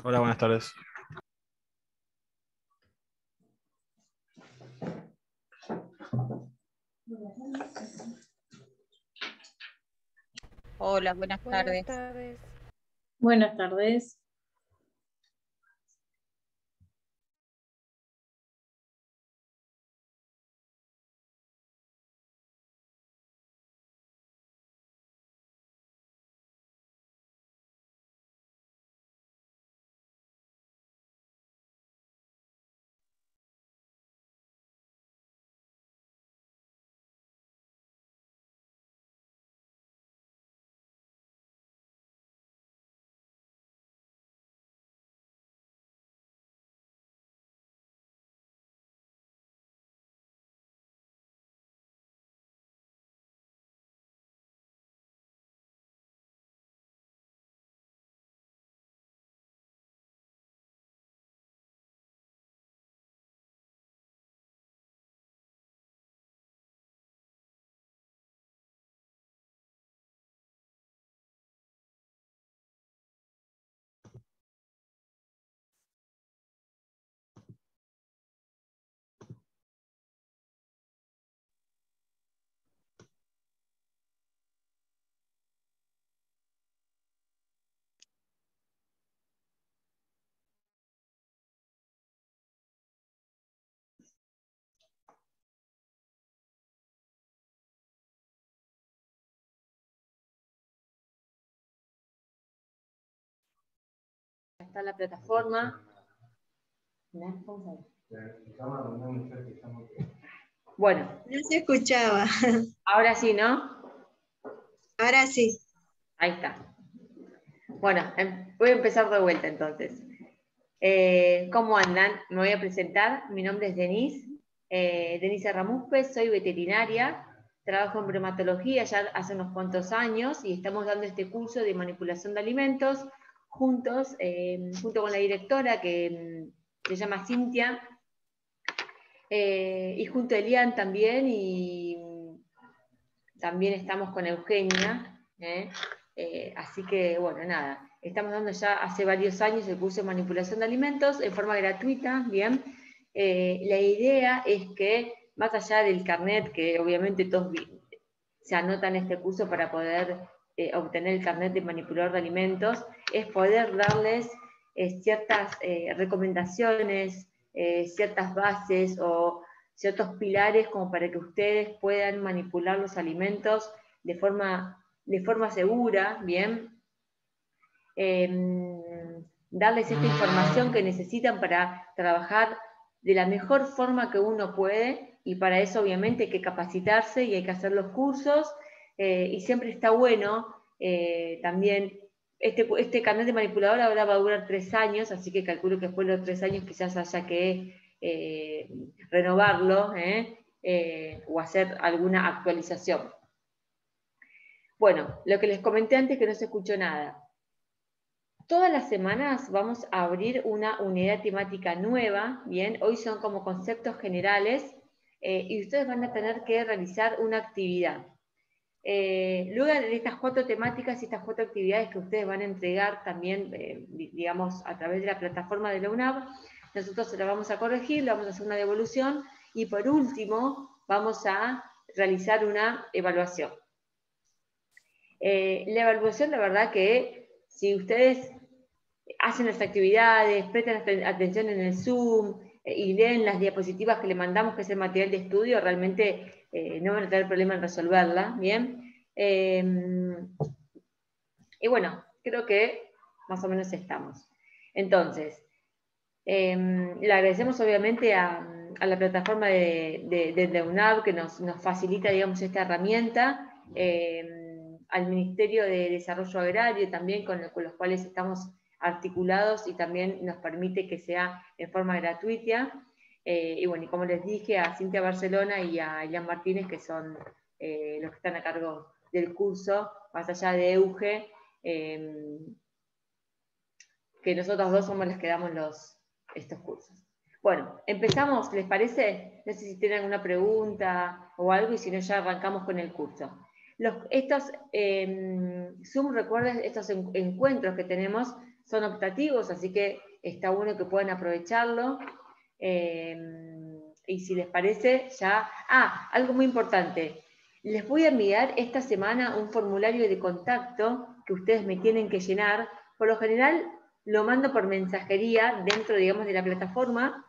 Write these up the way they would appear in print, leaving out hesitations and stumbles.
Hola, buenas tardes. Hola, buenas tardes. Buenas tardes. Está la plataforma. Bueno. No se escuchaba. Ahora sí, ¿no? Ahora sí. Ahí está. Bueno, voy a empezar de vuelta entonces. ¿Cómo andan? Me voy a presentar. Mi nombre es Denise. Denise Ramuspe, soy veterinaria. Trabajo en bromatología ya hace unos cuantos años y estamos dando este curso de manipulación de alimentos juntos, junto con la directora que se llama Cintia, y junto a Elian también, y también estamos con Eugenia, así que bueno, nada, estamos dando ya hace varios años el curso de manipulación de alimentos en forma gratuita, bien. La idea es que, más allá del carnet, que obviamente todos se anotan este curso para poder obtener el carnet de manipulador de alimentos, es poder darles ciertas recomendaciones, ciertas bases o ciertos pilares como para que ustedes puedan manipular los alimentos de forma segura, ¿bien? Darles esta información que necesitan para trabajar de la mejor forma que uno puede, y para eso obviamente hay que capacitarse y hay que hacer los cursos, y siempre está bueno también. Este carnet de manipulador ahora va a durar 3 años, así que calculo que después de los 3 años quizás haya que renovarlo, o hacer alguna actualización. Bueno, lo que les comenté antes que no se escuchó nada. Todas las semanas vamos a abrir una unidad temática nueva, ¿bien? Hoy son como conceptos generales, y ustedes van a tener que realizar una actividad. Luego de estas 4 temáticas y estas 4 actividades que ustedes van a entregar también, digamos, a través de la plataforma de la UNAV, nosotros se la vamos a corregir, le vamos a hacer una devolución, y por último vamos a realizar una evaluación. La evaluación, la verdad que si ustedes hacen las actividades, prestan atención en el Zoom y leen las diapositivas que le mandamos, que es el material de estudio, realmente no van a tener problema en resolverla, ¿bien? Y bueno, creo que más o menos estamos. Entonces, le agradecemos obviamente a la plataforma de UNAV que nos facilita, digamos, esta herramienta, al Ministerio de Desarrollo Agrario también, con los cuales estamos articulados, y también nos permite que sea en forma gratuita. Y bueno, y como les dije, a Cintia Barcelona y a Elian Martínez, que son los que están a cargo del curso, más allá de Euge, que nosotros dos somos los que damos estos cursos. Bueno, empezamos, ¿les parece? No sé si tienen alguna pregunta o algo, y si no ya arrancamos con el curso. Estos Zoom, recuerden, estos encuentros que tenemos son optativos, así que está bueno que puedan aprovecharlo. Y si les parece, ya... algo muy importante. Les voy a enviar esta semana un formulario de contacto que ustedes me tienen que llenar. Por lo general, lo mando por mensajería dentro, digamos, de la plataforma.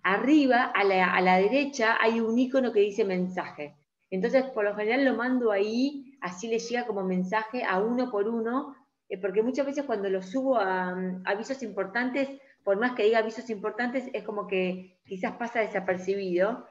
Arriba, a la derecha, hay un icono que dice mensaje. Entonces, por lo general lo mando ahí, así les llega como mensaje a uno por uno, porque muchas veces cuando lo subo a avisos importantes, por más que diga avisos importantes, es como que quizás pasa desapercibido,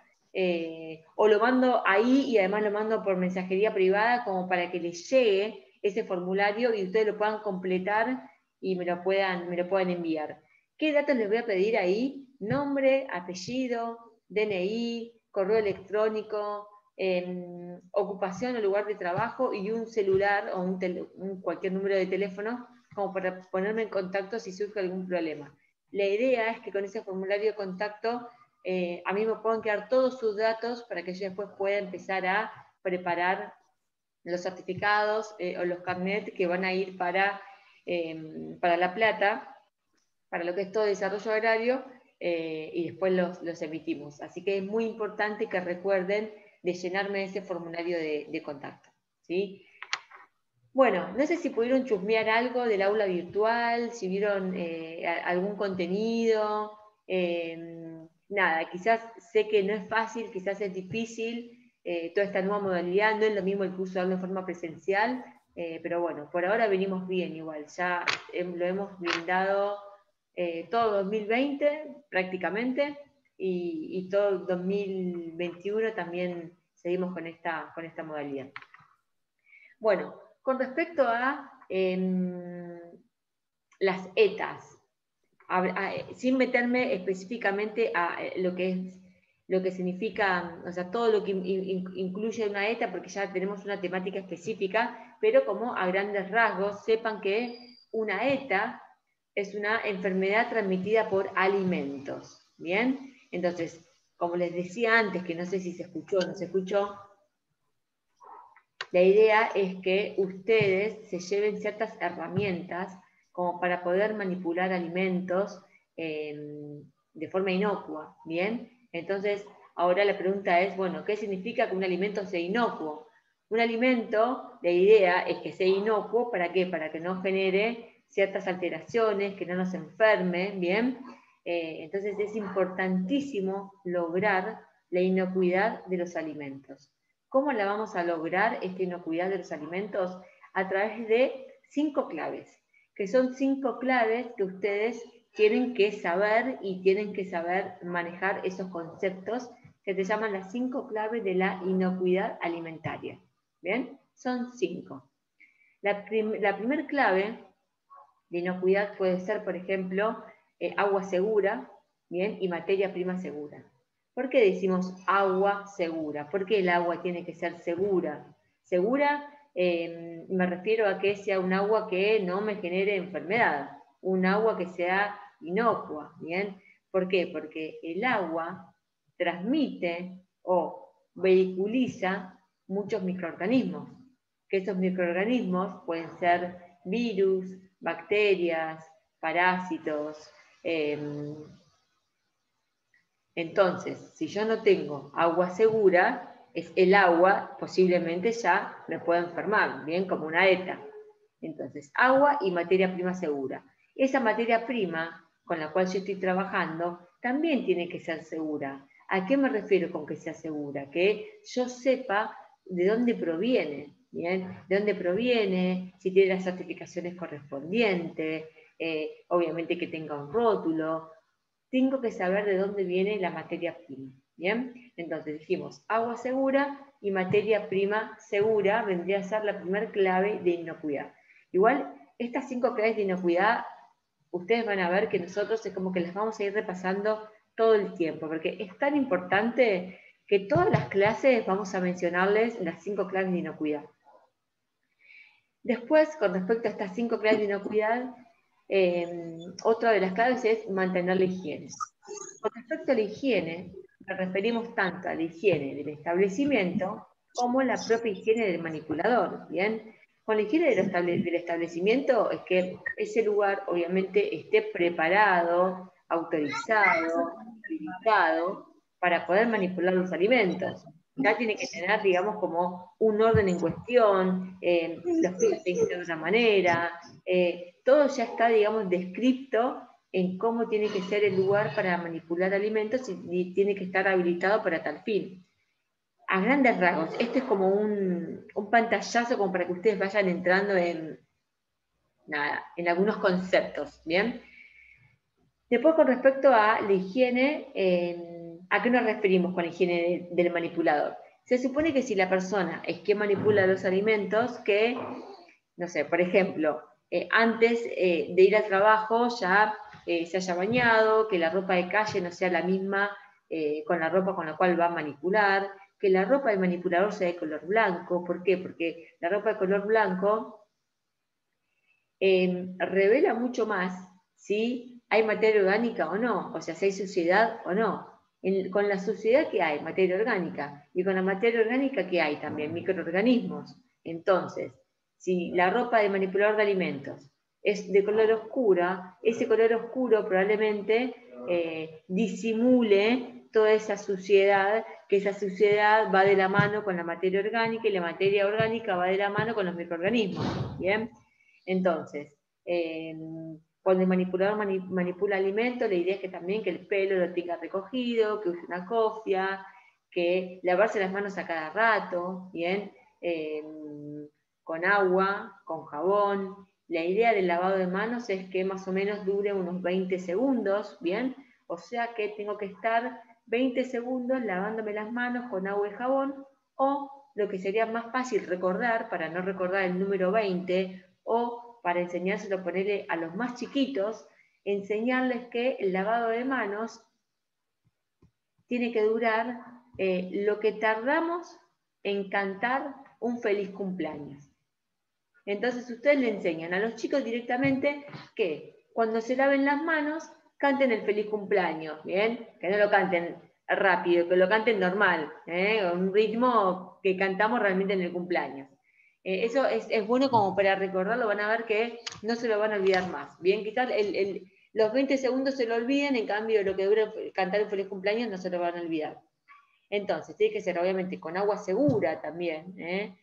o lo mando ahí y además lo mando por mensajería privada como para que les llegue ese formulario y ustedes lo puedan completar y me lo puedan enviar. ¿Qué datos les voy a pedir ahí? Nombre, apellido, DNI, correo electrónico, ocupación o lugar de trabajo y un celular o cualquier número de teléfono como para ponerme en contacto si surge algún problema. La idea es que con ese formulario de contacto a mí me puedan quedar todos sus datos para que yo después pueda empezar a preparar los certificados o los carnets que van a ir para La Plata, para lo que es todo desarrollo agrario, y después los emitimos. Así que es muy importante que recuerden de llenarme ese formulario de contacto, ¿sí? Bueno, no sé si pudieron chusmear algo del aula virtual, si vieron algún contenido. Nada, quizás sé que no es fácil, quizás es difícil, toda esta nueva modalidad, no es lo mismo el curso darlo en forma presencial, pero bueno, por ahora venimos bien igual, ya lo hemos brindado todo 2020 prácticamente, y todo 2021 también seguimos con esta modalidad. Bueno, con respecto a las ETAs, sin meterme específicamente a lo que significa, o sea, todo lo que incluye una ETA, porque ya tenemos una temática específica, pero como a grandes rasgos, sepan que una ETA es una enfermedad transmitida por alimentos, ¿bien? Entonces, como les decía antes, que no sé si se escuchó o no se escuchó, la idea es que ustedes se lleven ciertas herramientas como para poder manipular alimentos de forma inocua, ¿bien? Entonces, ahora la pregunta es, bueno, ¿qué significa que un alimento sea inocuo? Un alimento, la idea es que sea inocuo, ¿para qué? Para que no genere ciertas alteraciones, que no nos enferme, ¿bien? Entonces es importantísimo lograr la inocuidad de los alimentos. ¿Cómo la vamos a lograr, esta inocuidad de los alimentos? A través de 5 claves, que son 5 claves que ustedes tienen que saber y tienen que saber manejar esos conceptos que se llaman las 5 claves de la inocuidad alimentaria. ¿Bien? Son 5. La primera clave de inocuidad puede ser, por ejemplo, agua segura, ¿bien? Y materia prima segura. ¿Por qué decimos agua segura? ¿Por qué el agua tiene que ser segura? Segura, me refiero a que sea un agua que no me genere enfermedad, un agua que sea inocua, ¿bien? ¿Por qué? Porque el agua transmite o vehiculiza muchos microorganismos, que esos microorganismos pueden ser virus, bacterias, parásitos. Entonces, si yo no tengo agua segura, el agua posiblemente ya me pueda enfermar, bien, como una ETA. Entonces, agua y materia prima segura. Esa materia prima con la cual yo estoy trabajando también tiene que ser segura. ¿A qué me refiero con que sea segura? Que yo sepa de dónde proviene, ¿bien? De dónde proviene, si tiene las certificaciones correspondientes, obviamente que tenga un rótulo. Tengo que saber de dónde viene la materia prima, ¿bien? Entonces dijimos agua segura y materia prima segura vendría a ser la primera clave de inocuidad. Igual, estas 5 claves de inocuidad, ustedes van a ver que nosotros es como que las vamos a ir repasando todo el tiempo, porque es tan importante que todas las clases vamos a mencionarles las 5 claves de inocuidad. Después, con respecto a estas 5 claves de inocuidad, otra de las claves es mantener la higiene. Con respecto a la higiene, nos referimos tanto a la higiene del establecimiento como la propia higiene del manipulador, ¿bien? Con la higiene del establecimiento es que ese lugar obviamente esté preparado, autorizado, habilitado para poder manipular los alimentos. Ya tiene que tener, digamos, como un orden en cuestión, los pies tienen que ser de una manera, todo ya está, digamos, descrito en cómo tiene que ser el lugar para manipular alimentos y tiene que estar habilitado para tal fin. A grandes rasgos, este es como un pantallazo como para que ustedes vayan entrando en algunos conceptos, ¿bien? Después, con respecto a la higiene, ¿a qué nos referimos con la higiene del manipulador? Se supone que si la persona es que manipula los alimentos, que, no sé, por ejemplo, antes de ir al trabajo ya se haya bañado, que la ropa de calle no sea la misma con la ropa con la cual va a manipular, que la ropa del manipulador sea de color blanco. ¿Por qué? Porque la ropa de color blanco revela mucho más si hay materia orgánica o no, o sea, si hay suciedad o no. Con la suciedad que hay, materia orgánica, y con la materia orgánica que hay también, microorganismos. Entonces, si la ropa de manipulador de alimentos es de color oscura, ese color oscuro probablemente disimule toda esa suciedad, que esa suciedad va de la mano con la materia orgánica y la materia orgánica va de la mano con los microorganismos. ¿Bien? Entonces, cuando el manipulador manipula alimentos, la idea es que también que el pelo lo tenga recogido, que use una cofia, que lavarse las manos a cada rato, ¿bien? Con agua, con jabón. La idea del lavado de manos es que más o menos dure unos 20 segundos, ¿bien? O sea que tengo que estar 20 segundos lavándome las manos con agua y jabón, o lo que sería más fácil recordar, para no recordar el número 20, o para enseñárselo a ponerle a los más chiquitos, enseñarles que el lavado de manos tiene que durar lo que tardamos en cantar un feliz cumpleaños. Entonces ustedes le enseñan a los chicos directamente que cuando se laven las manos, canten el feliz cumpleaños, ¿bien? Que no lo canten rápido, que lo canten normal, un ritmo que cantamos realmente en el cumpleaños. Eso es bueno como para recordarlo, van a ver que no se lo van a olvidar más. Bien, quizás los 20 segundos se lo olviden, en cambio lo que dura cantar un feliz cumpleaños no se lo van a olvidar. Entonces, tiene que ser obviamente con agua segura también,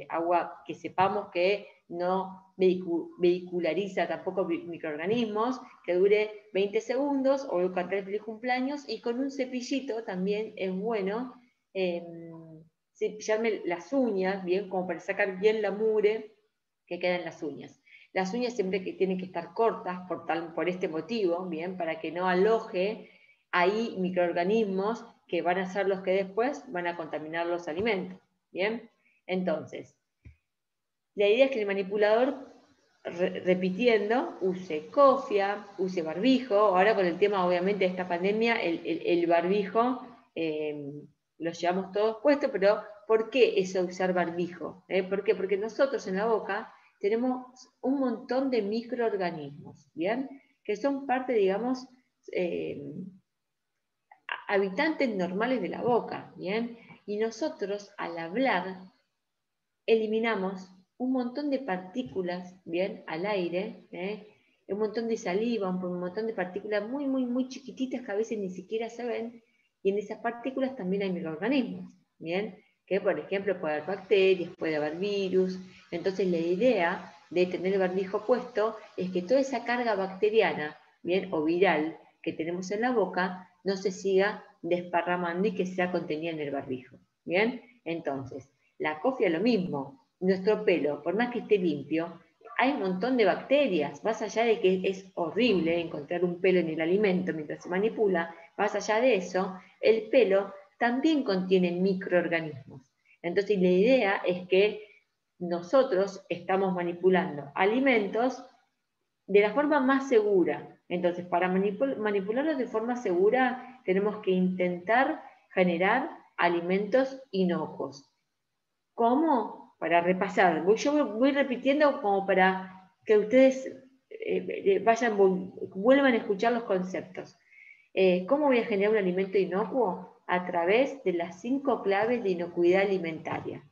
agua que sepamos que no vehiculariza tampoco microorganismos, que dure 20 segundos, o cantar el feliz cumpleaños, y con un cepillito también es bueno cepillarme las uñas, bien, como para sacar bien la mugre que queda en las uñas. Las uñas siempre que tienen que estar cortas por este motivo, bien, para que no aloje ahí microorganismos que van a ser los que después van a contaminar los alimentos. ¿Bien? Entonces, la idea es que el manipulador, repitiendo, use cofia, use barbijo. Ahora con el tema, obviamente, de esta pandemia, el barbijo lo llevamos todos puestos, pero ¿por qué eso de usar barbijo? ¿Por qué? Porque nosotros en la boca tenemos un montón de microorganismos, ¿bien? Que son parte, digamos, habitantes normales de la boca, ¿bien? Y nosotros, al hablar, eliminamos un montón de partículas, ¿bien? Al aire, un montón de saliva, un montón de partículas muy, muy, muy chiquititas que a veces ni siquiera se ven, y en esas partículas también hay microorganismos, ¿bien? Que, por ejemplo, puede haber bacterias, puede haber virus. Entonces, la idea de tener el barbijo puesto es que toda esa carga bacteriana, ¿bien? O viral que tenemos en la boca, no se siga desparramando y que sea contenida en el barbijo, ¿bien? Entonces, la cofia lo mismo, nuestro pelo, por más que esté limpio, hay un montón de bacterias, más allá de que es horrible encontrar un pelo en el alimento mientras se manipula, más allá de eso, el pelo también contiene microorganismos. Entonces la idea es que nosotros estamos manipulando alimentos de la forma más segura. Entonces, para manipularlos de forma segura, tenemos que intentar generar alimentos inocuos. ¿Cómo? Para repasar. Yo voy repitiendo como para que ustedes vuelvan a escuchar los conceptos. ¿Cómo voy a generar un alimento inocuo? a través de las 5 claves de inocuidad alimentaria.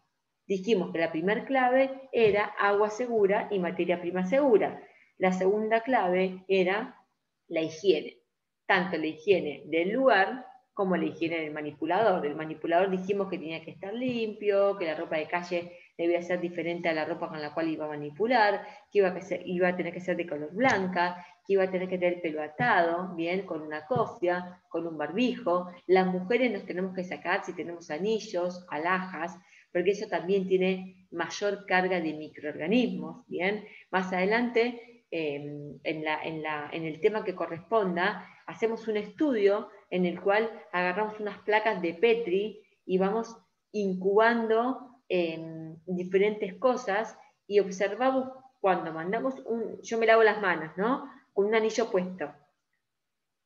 Dijimos que la primera clave era agua segura y materia prima segura. La segunda clave era la higiene, tanto la higiene del lugar como la higiene del manipulador. El manipulador dijimos que tenía que estar limpio, que la ropa de calle debía ser diferente a la ropa con la cual iba a manipular, que iba a tener que ser de color blanca, que iba a tener que tener el pelo atado, bien, con una cofia, con un barbijo. Las mujeres nos tenemos que sacar si tenemos anillos, alhajas, porque eso también tiene mayor carga de microorganismos, bien. Más adelante, en el tema que corresponda, hacemos un estudio en el cual agarramos unas placas de Petri y vamos incubando diferentes cosas y observamos cuando mandamos yo me lavo las manos, ¿no? Con un anillo puesto.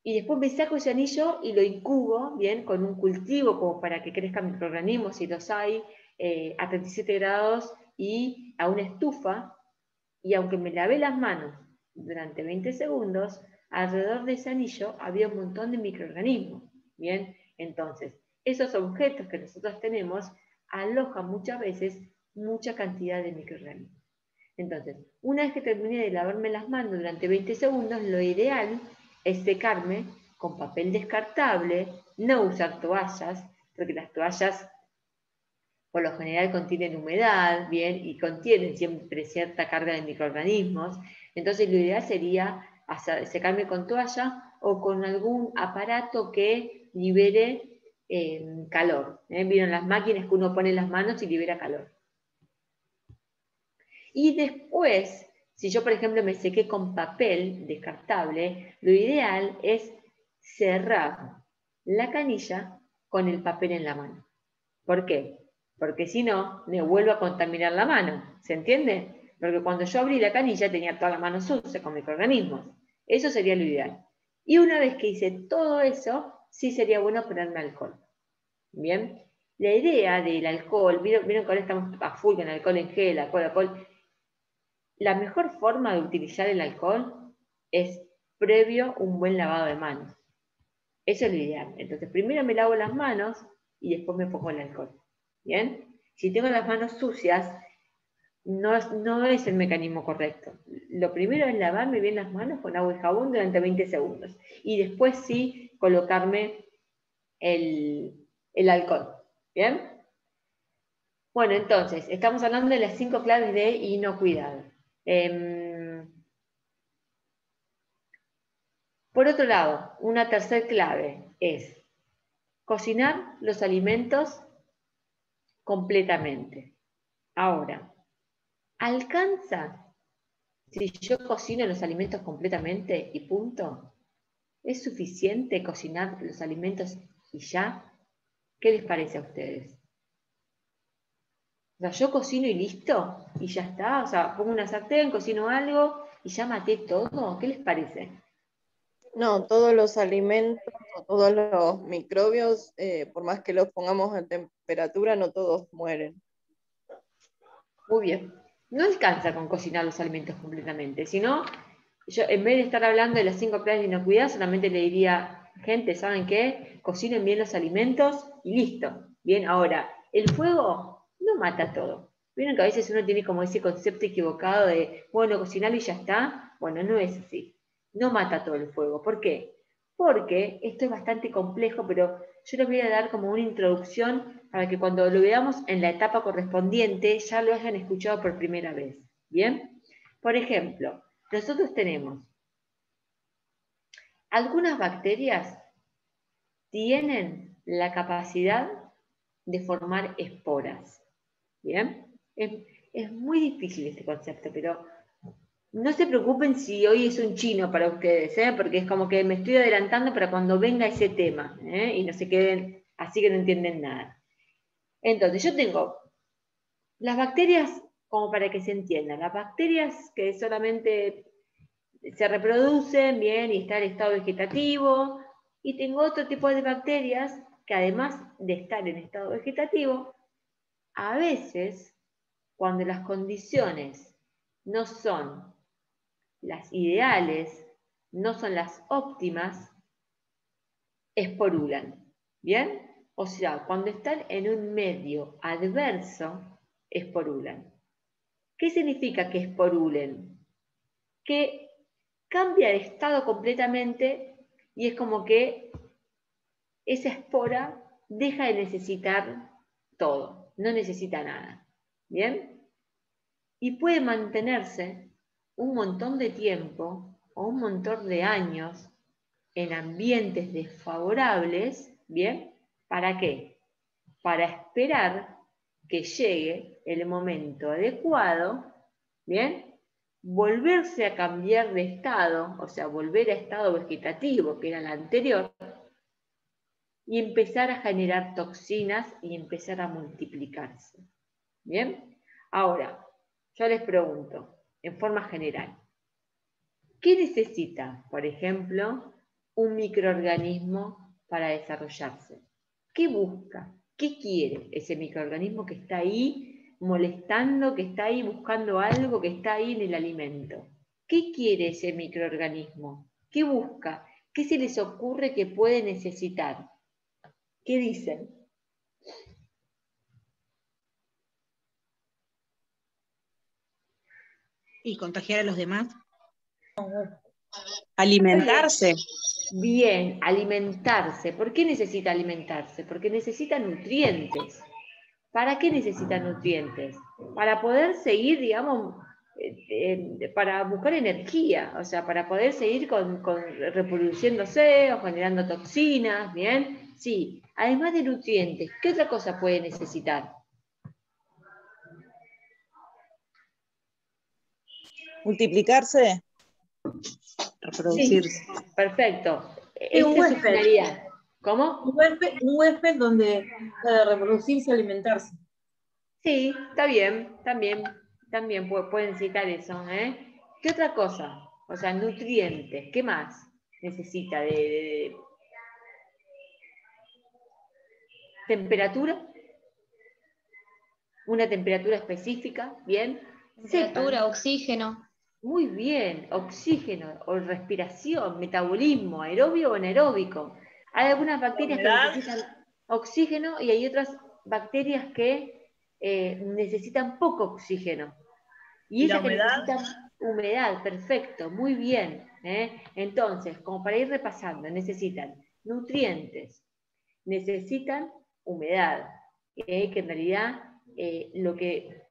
Y después me saco ese anillo y lo incubo, bien, con un cultivo como para que crezcan microorganismos, si los hay, a 37 grados y a una estufa. Y aunque me lavé las manos durante 20 segundos, alrededor de ese anillo había un montón de microorganismos, bien. Entonces, esos objetos que nosotros tenemos alojan muchas veces mucha cantidad de microorganismos. Entonces, una vez que terminé de lavarme las manos durante 20 segundos, lo ideal es secarme con papel descartable, no usar toallas, porque las toallas por lo general contienen humedad, bien, y contienen siempre cierta carga de microorganismos. Entonces, lo ideal sería secarme con toalla o con algún aparato que libere calor. Vieron las máquinas que uno pone en las manos y libera calor. Y después, si yo, por ejemplo, me sequé con papel descartable, lo ideal es cerrar la canilla con el papel en la mano. ¿Por qué? Porque si no, me vuelvo a contaminar la mano. ¿Se entiende? Porque cuando yo abrí la canilla tenía toda la mano sucia con microorganismos. Eso sería lo ideal. Y una vez que hice todo eso, sí sería bueno ponerme alcohol. ¿Bien? La idea del alcohol, vieron que ahora estamos a full con alcohol en gel, alcohol. La mejor forma de utilizar el alcohol es previo un buen lavado de manos. Eso es lo ideal. Entonces, primero me lavo las manos y después me pongo el alcohol. ¿Bien? Si tengo las manos sucias, no es el mecanismo correcto. Lo primero es lavarme bien las manos con agua y jabón durante 20 segundos. Y después sí colocarme el alcohol. ¿Bien? Bueno, entonces, estamos hablando de las 5 claves de inocuidad. Por otro lado, una tercera clave es cocinar los alimentos completamente. Ahora, ¿alcanza si yo cocino los alimentos completamente y punto? ¿Es suficiente cocinar los alimentos y ya? ¿Qué les parece a ustedes? O sea, yo cocino y listo, y ya está. O sea, pongo una sartén, cocino algo y ya maté todo. ¿Qué les parece? No, todos los alimentos o todos los microbios, por más que los pongamos en temperatura, no todos mueren. Muy bien. No alcanza con cocinar los alimentos completamente, sino, yo en vez de estar hablando de las 5 claves de inocuidad, solamente le diría, gente, ¿saben qué? Cocinen bien los alimentos y listo. Bien, ahora, el fuego no mata todo. Vieron que a veces uno tiene como ese concepto equivocado de, bueno, cocinarlo y ya está. Bueno, no es así. No mata todo el fuego. ¿Por qué? Porque esto es bastante complejo, pero yo les voy a dar como una introducción para que cuando lo veamos en la etapa correspondiente ya lo hayan escuchado por primera vez. ¿Bien? Por ejemplo, nosotros tenemos algunas bacterias tienen la capacidad de formar esporas. ¿Bien? Es muy difícil este concepto, pero no se preocupen si hoy es un chino para ustedes, porque es como que me estoy adelantando para cuando venga ese tema, y no se queden así que no entienden nada. Entonces, yo tengo las bacterias, como para que se entienda, las bacterias que solamente se reproducen bien y está en estado vegetativo, y tengo otro tipo de bacterias que además de estar en estado vegetativo, a veces, cuando las condiciones no son las ideales, no son las óptimas, esporulan. ¿Bien? O sea, cuando están en un medio adverso, esporulan. ¿Qué significa que esporulen? Que cambia de estado completamente y es como que esa espora deja de necesitar todo, no necesita nada. ¿Bien? Y puede mantenerse un montón de tiempo o un montón de años en ambientes desfavorables, ¿bien? ¿Para qué? Para esperar que llegue el momento adecuado, ¿bien? Volverse a cambiar de estado, o sea, volver a estado vegetativo, que era el anterior, y empezar a generar toxinas y empezar a multiplicarse. ¿Bien? Ahora, yo les pregunto, en forma general, ¿qué necesita, por ejemplo, un microorganismo para desarrollarse? ¿Qué busca? ¿Qué quiere ese microorganismo que está ahí molestando, que está ahí buscando algo, que está ahí en el alimento? ¿Qué quiere ese microorganismo? ¿Qué busca? ¿Qué se les ocurre que puede necesitar? ¿Qué dicen? Y contagiar a los demás. Alimentarse. Bien, alimentarse. ¿Por qué necesita alimentarse? Porque necesita nutrientes. ¿Para qué necesita nutrientes? Para poder seguir, digamos, para buscar energía, o sea, para poder seguir reproduciéndose o generando toxinas, ¿bien? Sí, además de nutrientes, ¿qué otra cosa puede necesitar? Multiplicarse. Reproducirse. Sí, perfecto. Es un Esta es su huésped. finalidad. ¿Cómo? Un huésped donde para reproducirse, alimentarse. Sí, está bien, también pueden necesitar eso, ¿eh? ¿Qué otra cosa? O sea, nutrientes, ¿qué más necesita? ¿Temperatura? ¿Una temperatura específica? ¿Bien? Temperatura, Sepan. oxígeno. Muy bien, oxígeno, o respiración, metabolismo, aerobio o anaeróbico. Hay algunas bacterias que necesitan oxígeno y hay otras bacterias que necesitan poco oxígeno. Y esas que necesitan humedad, perfecto, muy bien. Entonces, como para ir repasando, necesitan nutrientes, necesitan humedad, que en realidad lo que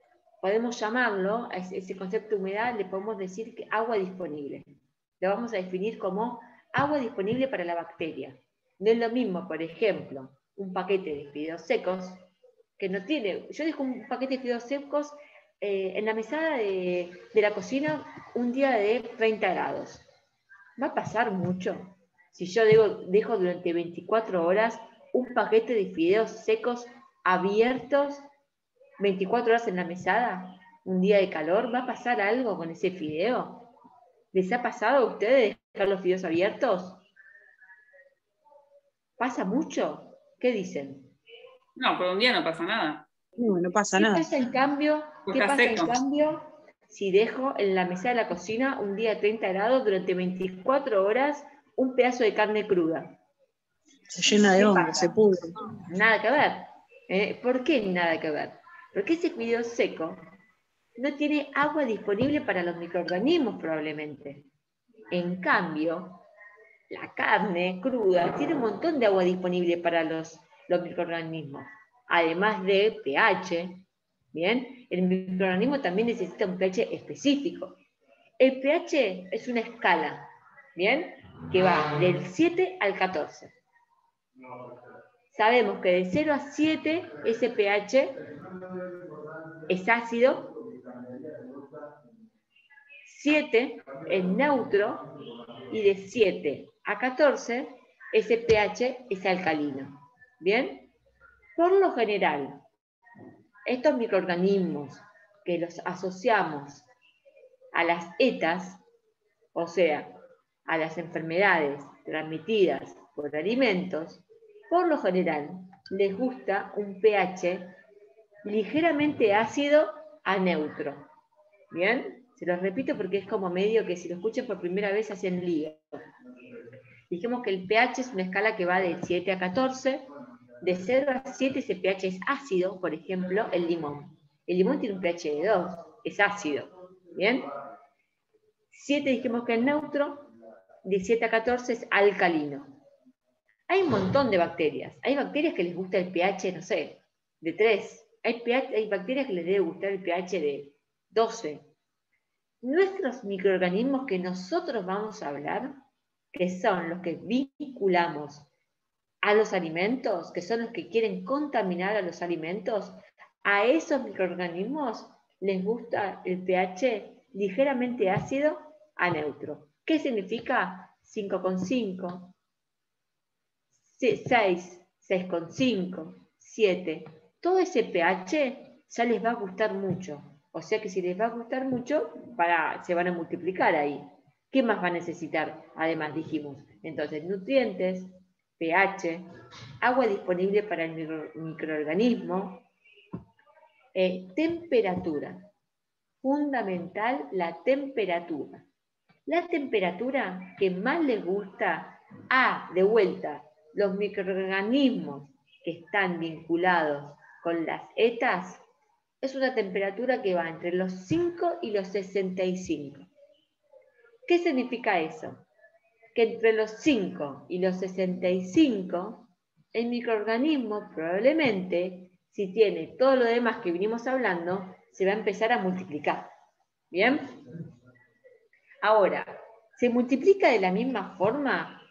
podemos llamarlo, a ese concepto de humedad, le podemos decir que agua disponible. Lo vamos a definir como agua disponible para la bacteria. No es lo mismo, por ejemplo, un paquete de fideos secos, que no tiene, yo dejo un paquete de fideos secos en la mesada de la cocina un día de 30 grados. ¿Va a pasar mucho? Si yo dejo durante 24 horas un paquete de fideos secos abiertos 24 horas en la mesada, un día de calor, ¿va a pasar algo con ese fideo? ¿Les ha pasado a ustedes dejar los fideos abiertos? ¿Pasa mucho? ¿Qué dicen? No, por un día no pasa nada. No pasa ¿Qué nada. pasa en cambio? Pues ¿Qué está pasa en seco. cambio si dejo en la mesada de la cocina un día a 30 grados durante 24 horas un pedazo de carne cruda? Se llena de ¿Qué hongo, pasa? se pudre. Nada que ver. ¿Por qué nada que ver? Porque ese fideo seco no tiene agua disponible para los microorganismos probablemente. En cambio, la carne cruda tiene un montón de agua disponible para los microorganismos, además de pH. ¿Bien? El microorganismo también necesita un pH específico. El pH es una escala, ¿bien? Que va del 7 al 14. Sabemos que de 0 a 7 ese pH es ácido, 7 es neutro y de 7 a 14 ese pH es alcalino. ¿Bien? Por lo general, estos microorganismos que los asociamos a las ETAs, o sea, a las enfermedades transmitidas por alimentos, por lo general les gusta un pH ligeramente ácido a neutro. ¿Bien? Se los repito porque es como medio que si lo escuchan por primera vez hacen lío. Dijimos que el pH es una escala que va de 7 a 14 De 0 a 7 ese pH es ácido, por ejemplo, el limón. El limón tiene un pH de 2, es ácido. ¿Bien? 7 dijimos que es neutro, de 7 a 14 es alcalino. Hay un montón de bacterias. Hay bacterias que les gusta el pH, no sé, de 3. Hay bacterias que les debe gustar el pH de 12. Nuestros microorganismos que nosotros vamos a hablar, que son los que vinculamos a los alimentos, que son los que quieren contaminar a los alimentos, a esos microorganismos les gusta el pH ligeramente ácido a neutro. ¿Qué significa 5,5? 6, 6,5, 7. Todo ese pH ya les va a gustar mucho. O sea que si les va a gustar mucho, se van a multiplicar ahí. ¿Qué más va a necesitar? Además dijimos, entonces, nutrientes, pH, agua disponible para el microorganismo, temperatura. Fundamental la temperatura. La temperatura que más les gusta de vuelta, los microorganismos que están vinculados con las etas, es una temperatura que va entre los 5 y los 65. ¿Qué significa eso? Que entre los 5 y los 65, el microorganismo probablemente, si tiene todo lo demás que vinimos hablando, se va a empezar a multiplicar. ¿Bien? Ahora, ¿se multiplica de la misma forma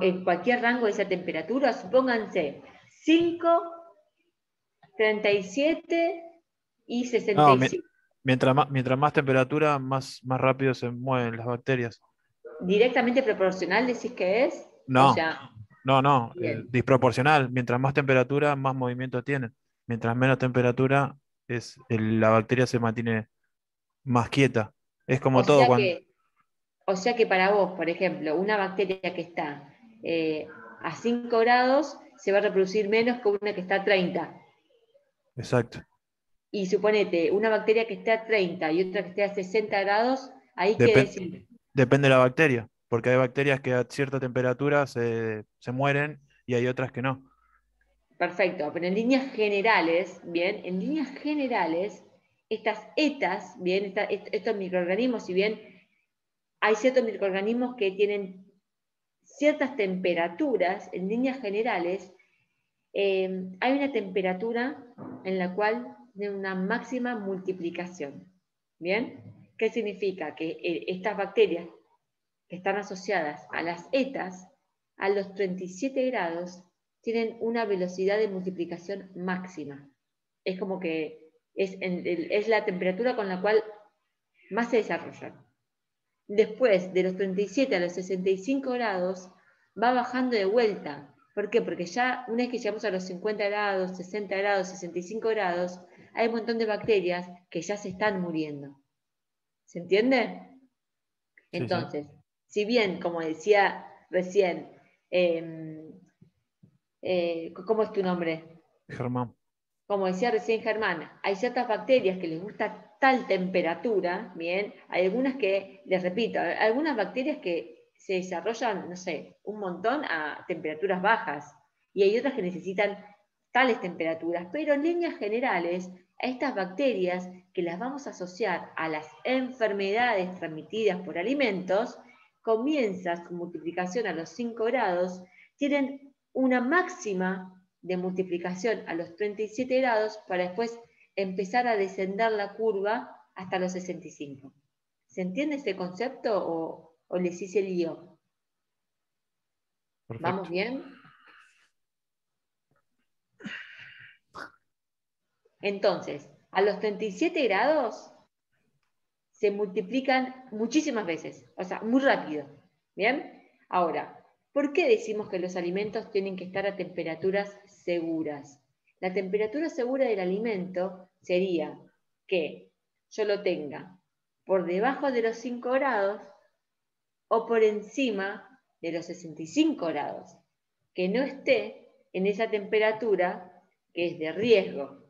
en cualquier rango de esa temperatura? Supónganse 5, 37 y 65. No, mientras más temperatura, más rápido se mueven las bacterias. ¿Directamente proporcional decís que es? No, O sea, no, bien. disproporcional. Mientras más temperatura, más movimiento tienen. Mientras menos temperatura, la bacteria se mantiene más quieta. Es como O todo sea que para vos, por ejemplo, una bacteria que está a 5 grados se va a reproducir menos que una que está a 30. Exacto. Y suponete, una bacteria que esté a 30 y otra que esté a 60 grados, ahí quiere decir. Depende de la bacteria, porque hay bacterias que a cierta temperatura se mueren y hay otras que no. Perfecto, pero en líneas generales, bien, en líneas generales, estas etas, bien, estos microorganismos, si bien hay ciertos microorganismos que tienen ciertas temperaturas, en líneas generales, hay una temperatura en la cual tiene una máxima multiplicación. ¿Bien? ¿Qué significa? Que estas bacterias que están asociadas a las etas, a los 37 grados, tienen una velocidad de multiplicación máxima. Es como que es la temperatura con la cual más se desarrollan. Después, de los 37 a los 65 grados, va bajando de vuelta. ¿Por qué? Porque ya una vez que llegamos a los 50 grados, 60 grados, 65 grados, hay un montón de bacterias que ya se están muriendo. ¿Se entiende? Entonces, si bien, como decía recién, ¿cómo es tu nombre? Germán. Como decía recién Germán, hay ciertas bacterias que les gusta tal temperatura, bien, hay algunas que, les repito, algunas bacterias que se desarrollan, no sé, un montón a temperaturas bajas, y hay otras que necesitan tales temperaturas, pero en líneas generales, a estas bacterias que las vamos a asociar a las enfermedades transmitidas por alimentos, comienzan su multiplicación a los 5 grados, tienen una máxima de multiplicación a los 37 grados para después empezar a descender la curva hasta los 65. ¿Se entiende ese concepto o les hice el lío? Perfecto. ¿Vamos bien? Entonces, a los 37 grados se multiplican muchísimas veces, o sea, muy rápido. ¿Bien? Ahora, ¿por qué decimos que los alimentos tienen que estar a temperaturas seguras? La temperatura segura del alimento sería que yo lo tenga por debajo de los 5 grados o por encima de los 65 grados, que no esté en esa temperatura que es de riesgo.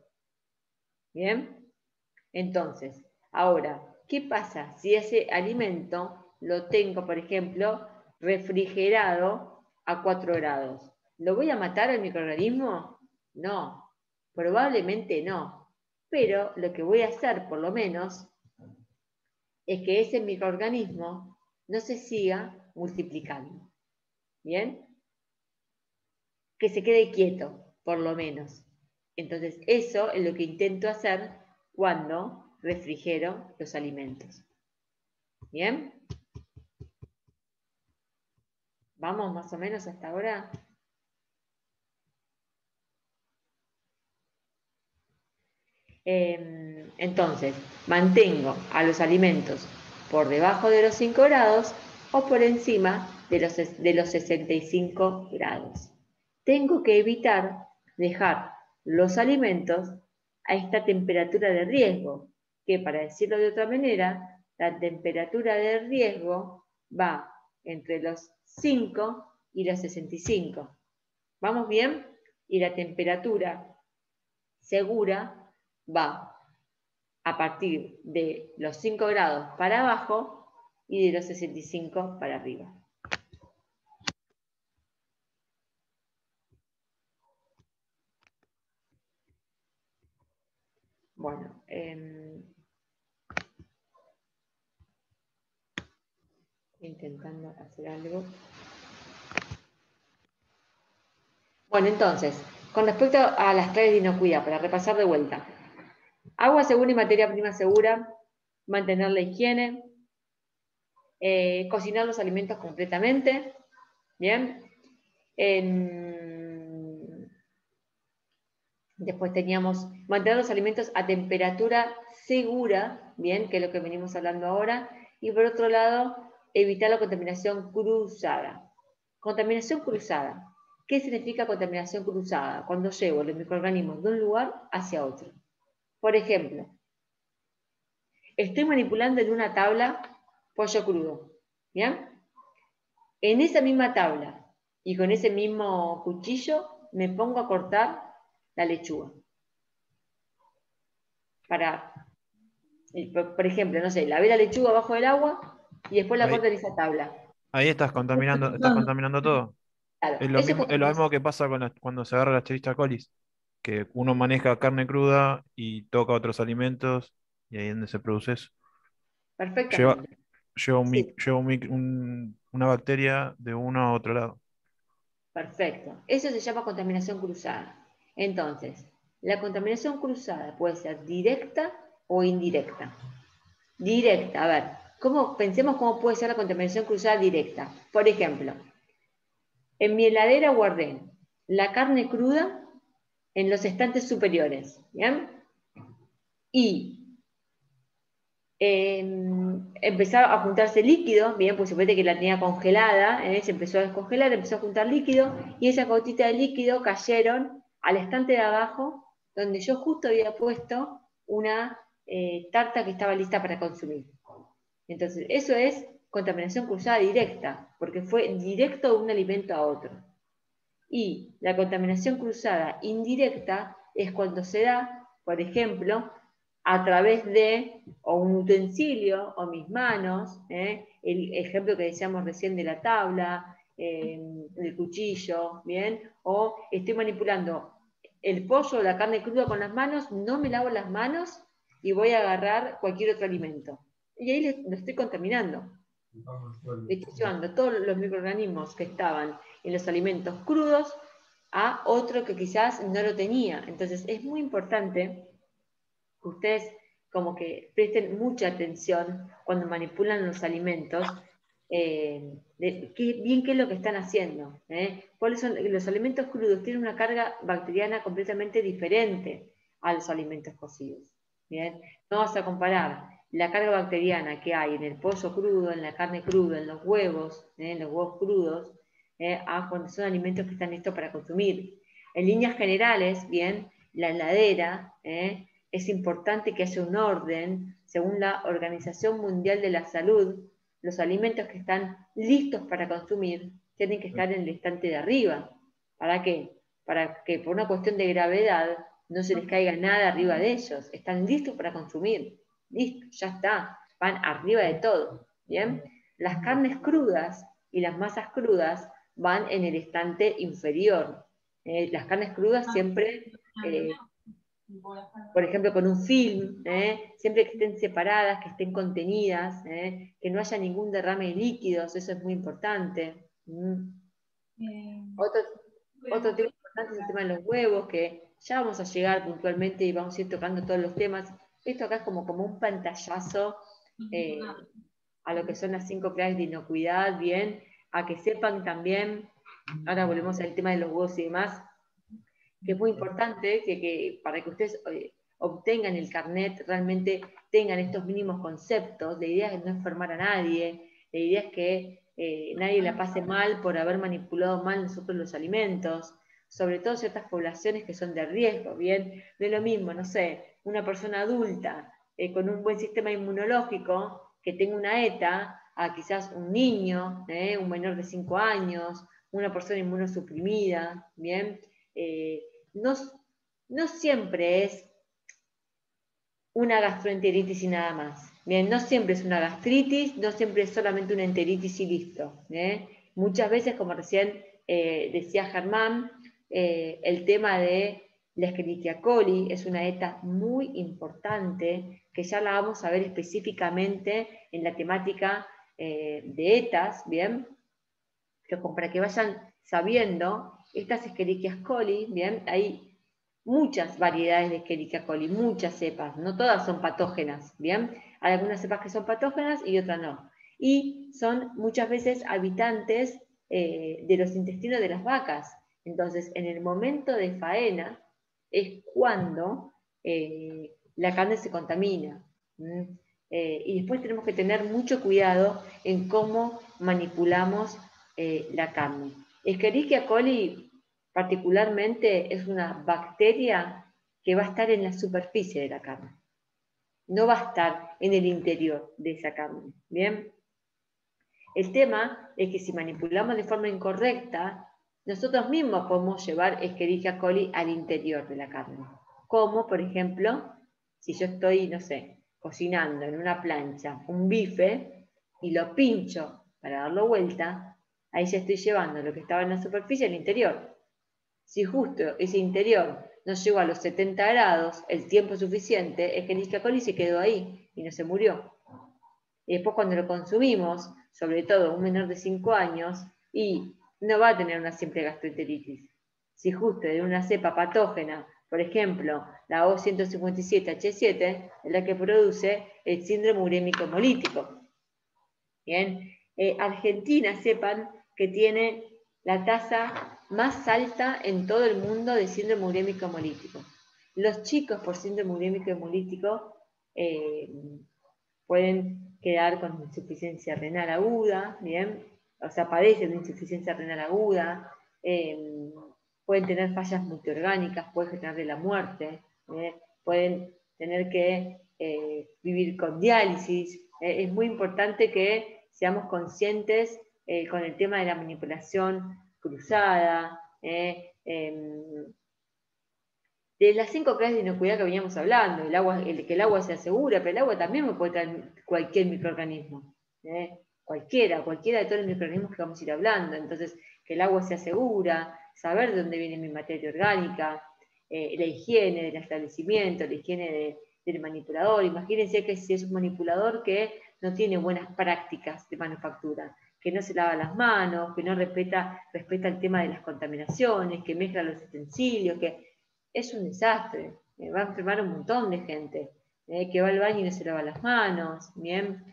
¿Bien? Entonces, ahora, ¿qué pasa si ese alimento lo tengo, por ejemplo, refrigerado a 4 grados? ¿Lo voy a matar al microorganismo? No, probablemente no. Pero lo que voy a hacer, por lo menos, es que ese microorganismo no se siga multiplicando. ¿Bien? Que se quede quieto, por lo menos. Entonces, eso es lo que intento hacer cuando refrigero los alimentos. ¿Bien? ¿Vamos más o menos hasta ahora? Entonces, mantengo a los alimentos por debajo de los 5 grados o por encima de los 65 grados. Tengo que evitar dejar los alimentos a esta temperatura de riesgo, que para decirlo de otra manera, la temperatura de riesgo va entre los 5 y los 65. ¿Vamos bien? Y la temperatura segura va a partir de los 5 grados para abajo y de los 65 para arriba. Bueno, intentando hacer algo. Bueno, entonces, con respecto a las claves de inocuidad, para repasar de vuelta. Agua segura y materia prima segura, mantener la higiene, cocinar los alimentos completamente, ¿bien? Después teníamos mantener los alimentos a temperatura segura, ¿bien? Que es lo que venimos hablando ahora. Y por otro lado, evitar la contaminación cruzada. Contaminación cruzada. ¿Qué significa contaminación cruzada? Cuando llevo los microorganismos de un lugar hacia otro. Por ejemplo, estoy manipulando en una tabla pollo crudo, ¿bien? En esa misma tabla y con ese mismo cuchillo me pongo a cortar la lechuga. Por ejemplo, no sé, lavé la lechuga bajo el agua y después la corto en esa tabla. Ahí estás contaminando todo. Claro, Es lo eso mismo, es lo mismo que pasa cuando se agarra la Escherichia coli, que uno maneja carne cruda y toca otros alimentos y ahí es donde se produce eso. Lleva, perfectamente. Sí, una bacteria de uno a otro lado. perfecto. Eso se llama contaminación cruzada. Entonces, la contaminación cruzada puede ser directa o indirecta. Directa, a ver, pensemos cómo puede ser la contaminación cruzada directa. Por ejemplo, en mi heladera guardé la carne cruda en los estantes superiores, ¿bien? Y empezaba a juntarse líquido, bien, pues suponete que la tenía congelada, se empezó a descongelar, empezó a juntar líquido, y esas gotitas de líquido cayeron al estante de abajo, donde yo justo había puesto una tarta que estaba lista para consumir. Entonces, eso es contaminación cruzada directa, porque fue directo de un alimento a otro. Y la contaminación cruzada indirecta es cuando se da, por ejemplo, a través de o un utensilio o mis manos, el ejemplo que decíamos recién de la tabla, del cuchillo, ¿bien? O estoy manipulando el pollo o la carne cruda con las manos, no me lavo las manos y voy a agarrar cualquier otro alimento. Y ahí lo estoy contaminando. Le estoy llevando todos los microorganismos que estaban en los alimentos crudos a otro que quizás no lo tenía. Entonces es muy importante que ustedes como que presten mucha atención cuando manipulan los alimentos, qué es lo que están haciendo. ¿Cuáles son? Los alimentos crudos tienen una carga bacteriana completamente diferente a los alimentos cocidos. ¿Bien? No vas a comparar la carga bacteriana que hay en el pollo crudo, en la carne cruda, en los huevos crudos, a cuando son alimentos que están listos para consumir. En líneas generales, bien, la heladera, es importante que haya un orden, según la Organización Mundial de la Salud, los alimentos que están listos para consumir tienen que estar en el estante de arriba. ¿Para qué? Para que por una cuestión de gravedad no se les caiga nada arriba de ellos. Están listos para consumir. Listo, ya está. Van arriba de todo. ¿Bien? Las carnes crudas y las masas crudas van en el estante inferior. Las carnes crudas siempre, por ejemplo, con un film, siempre que estén separadas, que estén contenidas, que no haya ningún derrame de líquidos, eso es muy importante. Otro tema importante es el tema de los huevos, que ya vamos a llegar puntualmente y vamos a ir tocando todos los temas. Esto acá es como un pantallazo a lo que son las 5 claves de inocuidad, bien, a que sepan también, ahora volvemos al tema de los huevos y demás, que es muy importante que para que ustedes obtengan el carnet, realmente tengan estos mínimos conceptos. La idea es no enfermar a nadie, la idea es que nadie la pase mal por haber manipulado mal nosotros los alimentos, sobre todo ciertas poblaciones que son de riesgo, ¿bien? No es lo mismo, no sé, una persona adulta con un buen sistema inmunológico que tenga una ETA, a quizás un niño, un menor de 5 años, una persona inmunosuprimida, ¿bien? No siempre es una gastroenteritis y nada más. Bien, no siempre es una gastritis, no siempre es solamente una enteritis y listo. Muchas veces, como recién decía Germán, el tema de la Escherichia coli es una ETA muy importante, que ya la vamos a ver específicamente en la temática de ETAs, ¿bien? Pero para que vayan sabiendo, estas Escherichia coli, ¿bien? Hay muchas variedades de Escherichia coli, muchas cepas, no todas son patógenas, ¿bien? Hay algunas cepas que son patógenas y otras no. Y son muchas veces habitantes de los intestinos de las vacas. Entonces, en el momento de faena es cuando la carne se contamina. Y después tenemos que tener mucho cuidado en cómo manipulamos la carne. Escherichia coli particularmente es una bacteria que va a estar en la superficie de la carne. No va a estar en el interior de esa carne. ¿Bien? El tema es que si manipulamos de forma incorrecta, nosotros mismos podemos llevar Escherichia coli al interior de la carne. Como, por ejemplo, si yo estoy, no sé, cocinando en una plancha un bife y lo pincho para darlo vuelta, ahí ya estoy llevando lo que estaba en la superficie al interior. Si justo ese interior no llegó a los 70 grados, el tiempo suficiente, Escherichia coli se quedó ahí y no se murió. Y después cuando lo consumimos, sobre todo un menor de 5 años, y no va a tener una simple gastroenteritis. Si justo de una cepa patógena, por ejemplo, la O157H7, es la que produce el síndrome urémico hemolítico. Bien, Argentina, sepan que tiene la tasa más alta en todo el mundo de síndrome urémico hemolítico. Los chicos por síndrome urémico hemolítico pueden quedar con insuficiencia renal aguda, ¿bien? O sea, padecen de insuficiencia renal aguda, pueden tener fallas multiorgánicas, pueden generarle la muerte, pueden tener que vivir con diálisis. Es muy importante que seamos conscientes con el tema de la manipulación cruzada, de las 5 claves de inocuidad que veníamos hablando, que el agua sea segura, pero el agua también me puede traer cualquier microorganismo, cualquiera de todos los microorganismos que vamos a ir hablando. Entonces, que el agua sea segura, saber de dónde viene mi materia orgánica, la higiene del establecimiento, la higiene del manipulador. Imagínense que si es un manipulador que no tiene buenas prácticas de manufactura, que no se lava las manos, que no respeta el tema de las contaminaciones, que mezcla los utensilios, que es un desastre, va a enfermar un montón de gente, que va al baño y no se lava las manos, ¿bien?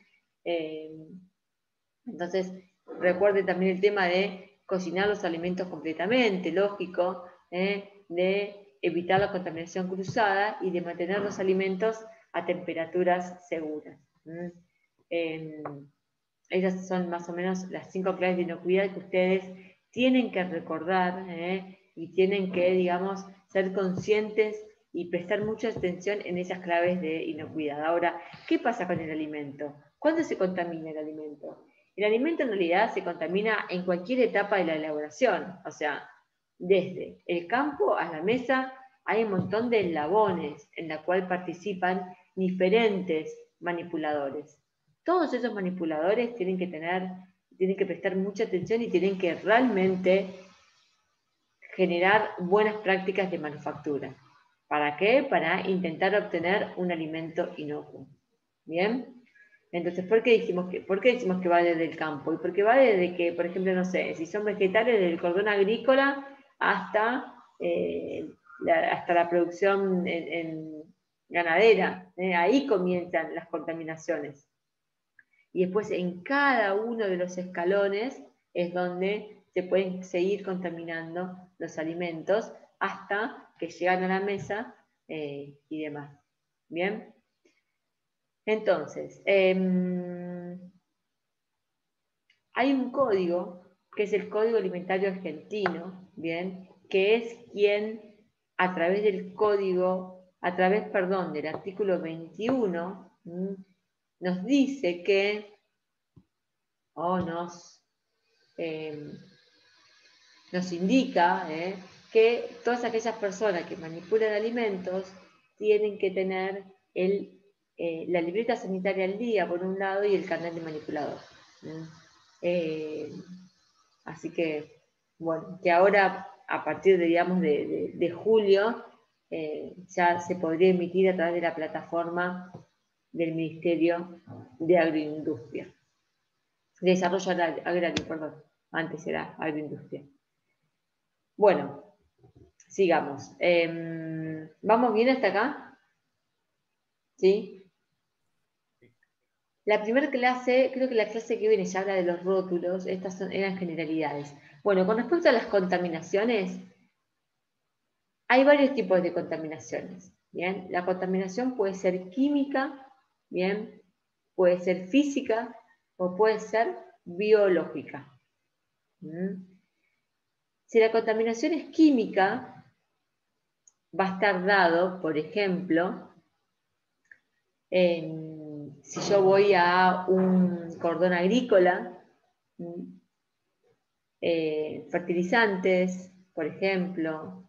Entonces, recuerde también el tema de cocinar los alimentos completamente, lógico, de evitar la contaminación cruzada y de mantener los alimentos a temperaturas seguras. Esas son más o menos las 5 claves de inocuidad que ustedes tienen que recordar y tienen que, digamos, ser conscientes y prestar mucha atención en esas claves de inocuidad. Ahora, ¿qué pasa con el alimento? ¿Cuándo se contamina el alimento? El alimento en realidad se contamina en cualquier etapa de la elaboración, o sea, desde el campo a la mesa hay un montón de eslabones en la cual participan diferentes manipuladores. Todos esos manipuladores tienen que prestar mucha atención y tienen que realmente generar buenas prácticas de manufactura. ¿Para qué? Para intentar obtener un alimento inocuo. ¿Bien? Entonces, ¿por qué decimos que va desde el campo? Y porque va desde que, por ejemplo, no sé, si son vegetales, desde el cordón agrícola hasta la producción en ganadera. Ahí comienzan las contaminaciones. Y después en cada uno de los escalones es donde se pueden seguir contaminando los alimentos hasta que llegan a la mesa y demás. ¿Bien? Entonces, hay un código, que es el Código Alimentario Argentino, ¿bien? Que es quien, a través del del artículo 21, nos dice que, nos indica que todas aquellas personas que manipulan alimentos tienen que tener la libreta sanitaria al día, por un lado, y el carnet de manipulador. Así que, bueno, que ahora, a partir de julio, ya se podría emitir a través de la plataforma del Ministerio de Agroindustria. De Desarrollo Agrario, perdón. Antes era Agroindustria. Bueno, sigamos. ¿Vamos bien hasta acá? ¿Sí? La primera clase, creo que la clase que viene ya habla de los rótulos, estas eran generalidades. Bueno, con respecto a las contaminaciones, hay varios tipos de contaminaciones. ¿Bien? La contaminación puede ser química, ¿bien? Puede ser física o puede ser biológica. Si la contaminación es química, va a estar dado, por ejemplo, si yo voy a un cordón agrícola, fertilizantes, por ejemplo,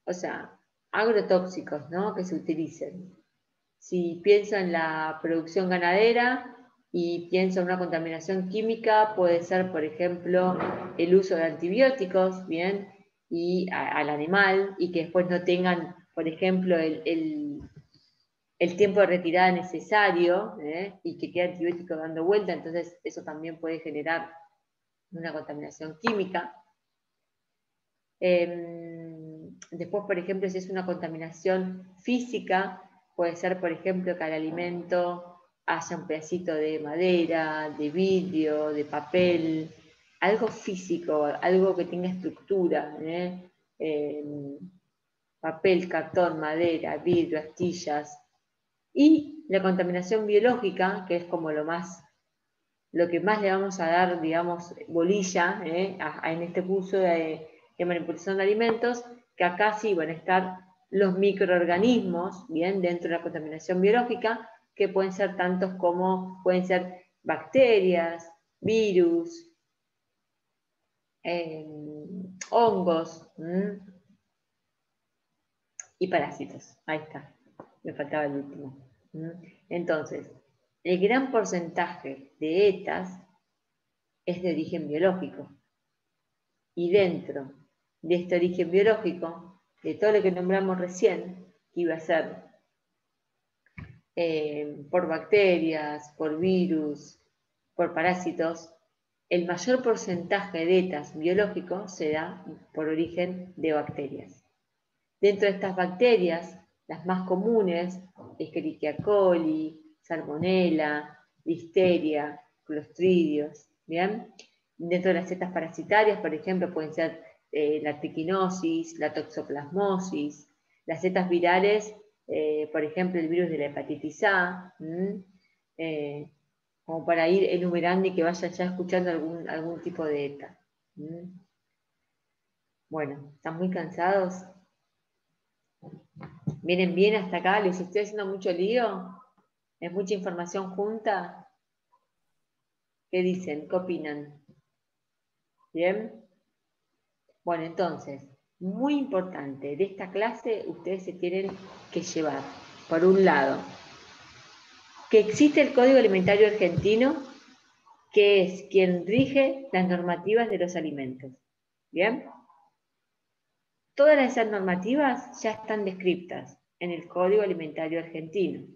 o sea, agrotóxicos, ¿no? Que se utilicen. Si pienso en la producción ganadera y pienso en una contaminación química, puede ser, por ejemplo, el uso de antibióticos, ¿bien? Y al animal, y que después no tengan, por ejemplo, el tiempo de retirada necesario, y que quede antibiótico dando vuelta, entonces eso también puede generar una contaminación química. Después, por ejemplo, si es una contaminación física, puede ser, por ejemplo, que al alimento haya un pedacito de madera, de vidrio, de papel, algo físico, algo que tenga estructura, papel, cartón, madera, vidrio, astillas. Y la contaminación biológica, que es como lo que más le vamos a dar, digamos, bolilla en este curso de manipulación de alimentos, que acá sí van a estar los microorganismos, bien, dentro de la contaminación biológica, que pueden ser tantos como, pueden ser bacterias, virus, hongos y parásitos. Ahí está, me faltaba el último. Entonces, el gran porcentaje de estas es de origen biológico. Y dentro de este origen biológico, de todo lo que nombramos recién, que iba a ser por bacterias, por virus, por parásitos, el mayor porcentaje de estas biológicos se da por origen de bacterias. Dentro de estas bacterias, las más comunes, Escherichia coli, Salmonella, Listeria, Clostridios, ¿bien? Dentro de las cepas parasitarias, por ejemplo, pueden ser la triquinosis, la toxoplasmosis, las cepas virales, por ejemplo, el virus de la hepatitis A, como para ir enumerando y que vayan ya escuchando algún tipo de ETA. Bueno, ¿están muy cansados? ¿Vienen bien hasta acá? ¿Les estoy haciendo mucho lío? ¿Es mucha información junta? ¿Qué dicen? ¿Qué opinan? ¿Bien? Bueno, entonces, muy importante, de esta clase ustedes se tienen que llevar, por un lado, que existe el Código Alimentario Argentino, que es quien rige las normativas de los alimentos. ¿Bien? Todas esas normativas ya están descritas en el Código Alimentario Argentino.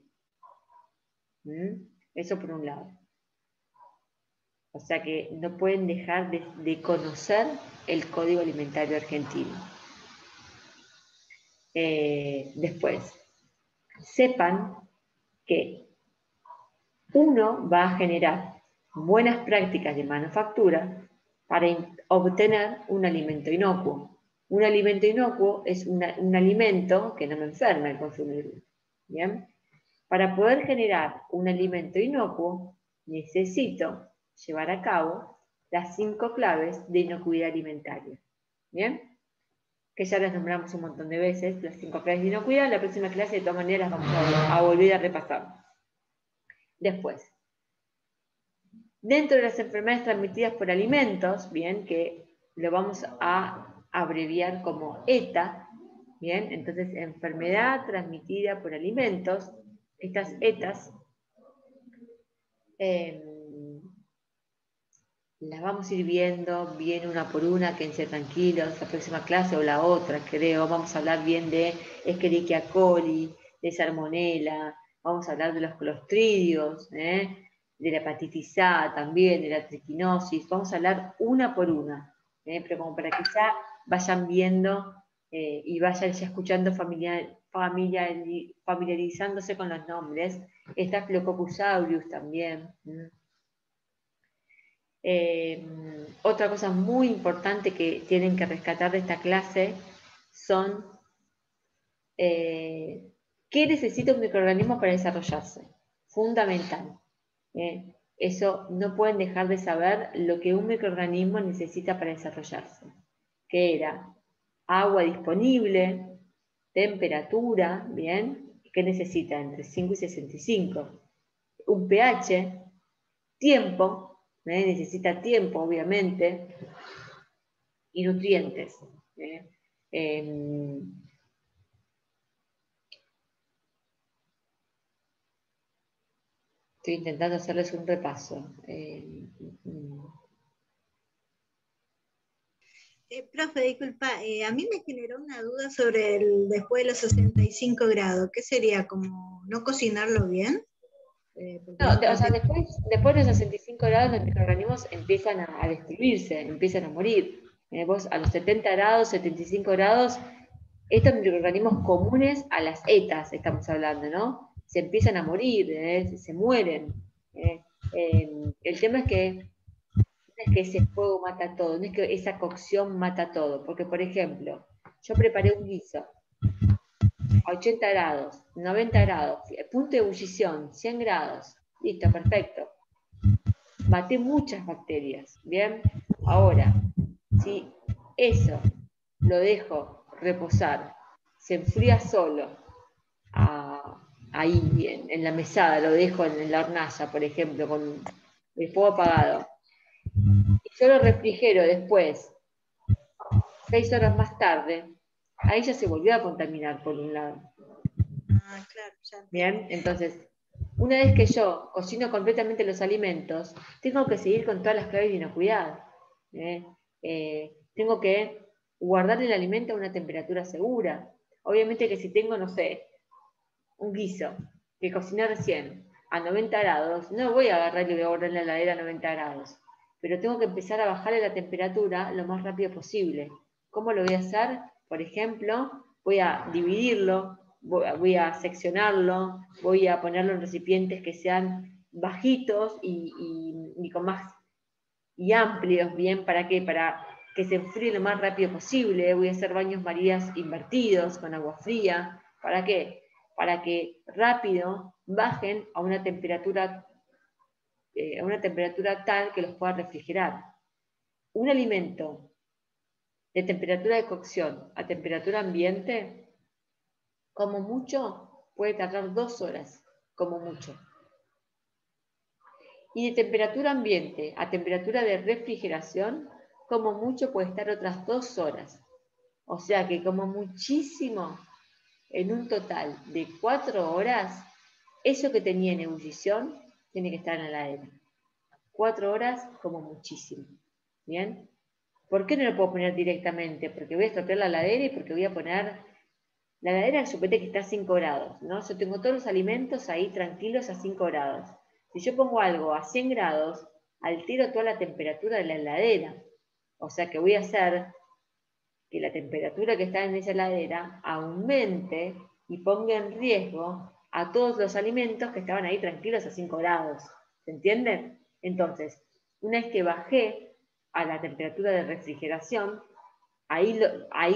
Eso por un lado. O sea que no pueden dejar de conocer el Código Alimentario Argentino. Después, sepan que uno va a generar buenas prácticas de manufactura para obtener un alimento inocuo. Un alimento inocuo es un alimento que no me enferma al consumirlo. ¿Bien? Para poder generar un alimento inocuo, necesito llevar a cabo las 5 claves de inocuidad alimentaria. ¿Bien? Que ya las nombramos un montón de veces, las 5 claves de inocuidad. En la próxima clase, de todas maneras, vamos a volver a repasar. Después, dentro de las enfermedades transmitidas por alimentos, bien, que lo vamos a abreviar como ETA, bien, entonces enfermedad transmitida por alimentos, estas ETAs las vamos a ir viendo bien una por una, quédense tranquilos, la próxima clase o la otra, creo, vamos a hablar bien de Escherichia coli, de Salmonella, vamos a hablar de los clostridios, de la hepatitis A también, de la triquinosis, vamos a hablar una por una, pero como para que ya vayan viendo y vayan ya escuchando, familiarizándose con los nombres. Está Staphylococcus aureus también. Otra cosa muy importante que tienen que rescatar de esta clase son ¿qué necesita un microorganismo para desarrollarse? Fundamental. Eso no pueden dejar de saber lo que un microorganismo necesita para desarrollarse. Que era agua disponible, temperatura, ¿bien? ¿Qué necesita? Entre 5 y 65. Un pH, tiempo, necesita tiempo, obviamente, y nutrientes. Estoy intentando hacerles un repaso. Profe, disculpa, a mí me generó una duda sobre después de los 65 grados. ¿Qué sería? ¿Como no cocinarlo bien? No, o sea, después de los 65 grados los microorganismos empiezan a destruirse, empiezan a morir. Vos a los 70 grados, 75 grados, estos microorganismos comunes a las ETAs estamos hablando, ¿no? Se empiezan a morir, se mueren. El tema es que no es que ese fuego mata todo, no es que esa cocción mata todo, porque por ejemplo, yo preparé un guiso a 80 grados, 90 grados, punto de ebullición, 100 grados, listo, perfecto. Maté muchas bacterias, ¿bien? Ahora, si eso lo dejo reposar, se enfría solo, ahí en la mesada, lo dejo en la hornalla, por ejemplo, con el fuego apagado, y yo lo refrigero después, 6 horas más tarde, ahí ya se volvió a contaminar por un lado. Claro, ya. Bien, entonces, una vez que yo cocino completamente los alimentos, tengo que seguir con todas las claves de inocuidad. Tengo que guardar el alimento a una temperatura segura. Obviamente que si tengo, no sé, un guiso que cociné recién a 90 grados, no voy a agarrar y voy a guardar en la heladera a 90 grados. Pero tengo que empezar a bajarle la temperatura lo más rápido posible. ¿Cómo lo voy a hacer? Por ejemplo, voy a dividirlo, voy a seccionarlo, voy a ponerlo en recipientes que sean bajitos y con más y amplios, ¿bien? ¿Para qué? Para que se enfríe lo más rápido posible. Voy a hacer baños Marías invertidos con agua fría. ¿Para qué? Para que rápido bajen a una temperatura tal que los pueda refrigerar. Un alimento de temperatura de cocción a temperatura ambiente, como mucho, puede tardar 2 horas, como mucho. Y de temperatura ambiente a temperatura de refrigeración, como mucho puede estar otras 2 horas. O sea que como muchísimo, en un total de 4 horas, eso que tenía en ebullición tiene que estar en la heladera. 4 horas como muchísimo. ¿Bien? ¿Por qué no lo puedo poner directamente? Porque voy a estropear la heladera y porque voy a poner... La heladera, suponete que está a 5 grados, ¿no? Yo tengo todos los alimentos ahí tranquilos a 5 grados. Si yo pongo algo a 100 grados, altero toda la temperatura de la heladera. O sea que voy a hacer que la temperatura que está en esa heladera aumente y ponga en riesgo a todos los alimentos que estaban ahí tranquilos a 5 grados. ¿Se entiende? Entonces, una vez que bajé a la temperatura de refrigeración, ahí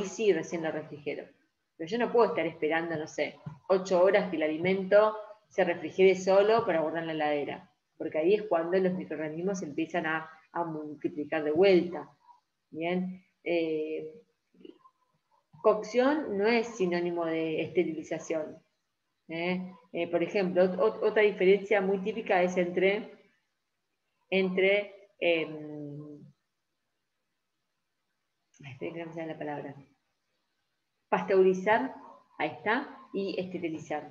sí recién lo refrigero. Pero yo no puedo estar esperando, no sé, 8 horas que el alimento se refrigere solo para guardar en la heladera. Porque ahí es cuando los microorganismos empiezan a multiplicar de vuelta. ¿Bien? Cocción no es sinónimo de esterilización. Por ejemplo, otra diferencia muy típica es entre la palabra, pasteurizar, ahí está, y esterilizar.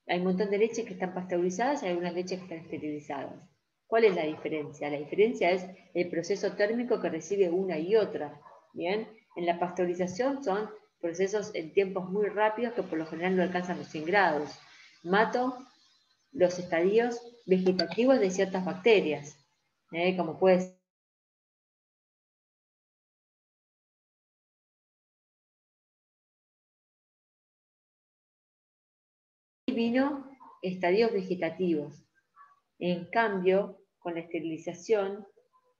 Hay un montón de leches que están pasteurizadas y hay algunas leches que están esterilizadas. ¿Cuál es la diferencia? La diferencia es el proceso térmico que recibe una y otra. ¿Bien? En la pasteurización son procesos en tiempos muy rápidos que por lo general no alcanzan los 100 grados. Mato los estadios vegetativos de ciertas bacterias, como puede ser vino estadios vegetativos. En cambio, con la esterilización,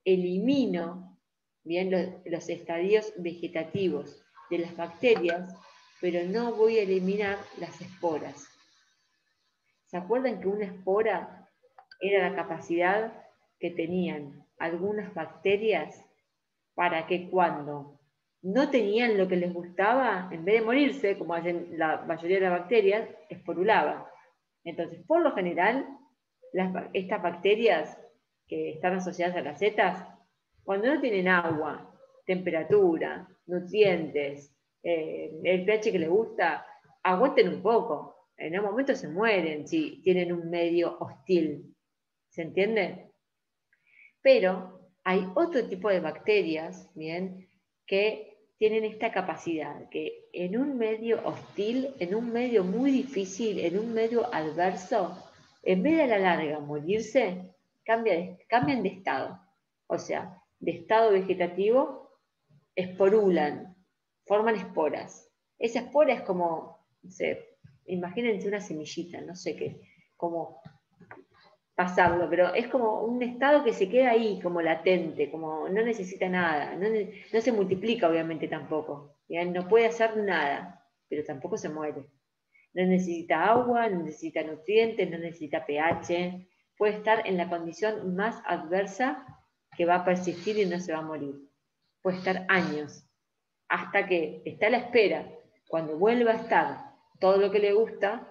elimino bien los estadios vegetativos de las bacterias, pero no voy a eliminar las esporas. ¿Se acuerdan que una espora era la capacidad que tenían algunas bacterias para que cuando no tenían lo que les gustaba, en vez de morirse, como hacen la mayoría de las bacterias, esporulaban? Entonces, por lo general, estas bacterias que están asociadas a las setas, cuando no tienen agua, temperatura, nutrientes, el pH que les gusta, aguanten un poco. En un momento se mueren si tienen un medio hostil. ¿Se entiende? Pero hay otro tipo de bacterias, ¿bien?, que tienen esta capacidad, que en un medio hostil, en un medio muy difícil, en un medio adverso, en vez de a la larga morirse, cambian de estado. O sea, de estado vegetativo, esporulan, forman esporas. Esa espora es como, no sé, imagínense una semillita, no sé qué, como pasarlo, pero es como un estado que se queda ahí, como latente, como no necesita nada, no se multiplica obviamente tampoco, ¿ya? No puede hacer nada, pero tampoco se muere. No necesita agua, no necesita nutrientes, no necesita pH, puede estar en la condición más adversa que va a persistir y no se va a morir. Puede estar años, hasta que está a la espera, cuando vuelva a estar todo lo que le gusta,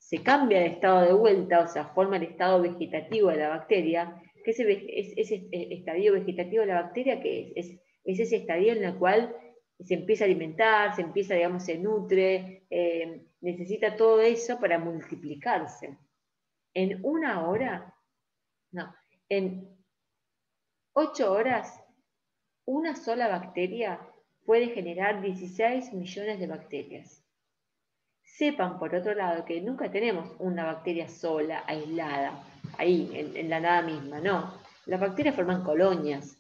se cambia de estado de vuelta, o sea, forma el estado vegetativo de la bacteria, que ese estadio vegetativo de la bacteria, que es ese estadio en el cual se empieza a alimentar, se empieza, digamos, se nutre, necesita todo eso para multiplicarse. En 1 hora, no, en 8 horas, una sola bacteria puede generar 16 millones de bacterias. Sepan, por otro lado, que nunca tenemos una bacteria sola, aislada, ahí, en la nada misma, no. Las bacterias forman colonias,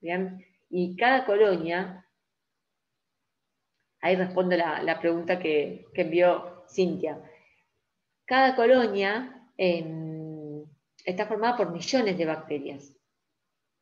¿bien? Y cada colonia, ahí respondo la pregunta que envió Cintia. Cada colonia está formada por millones de bacterias.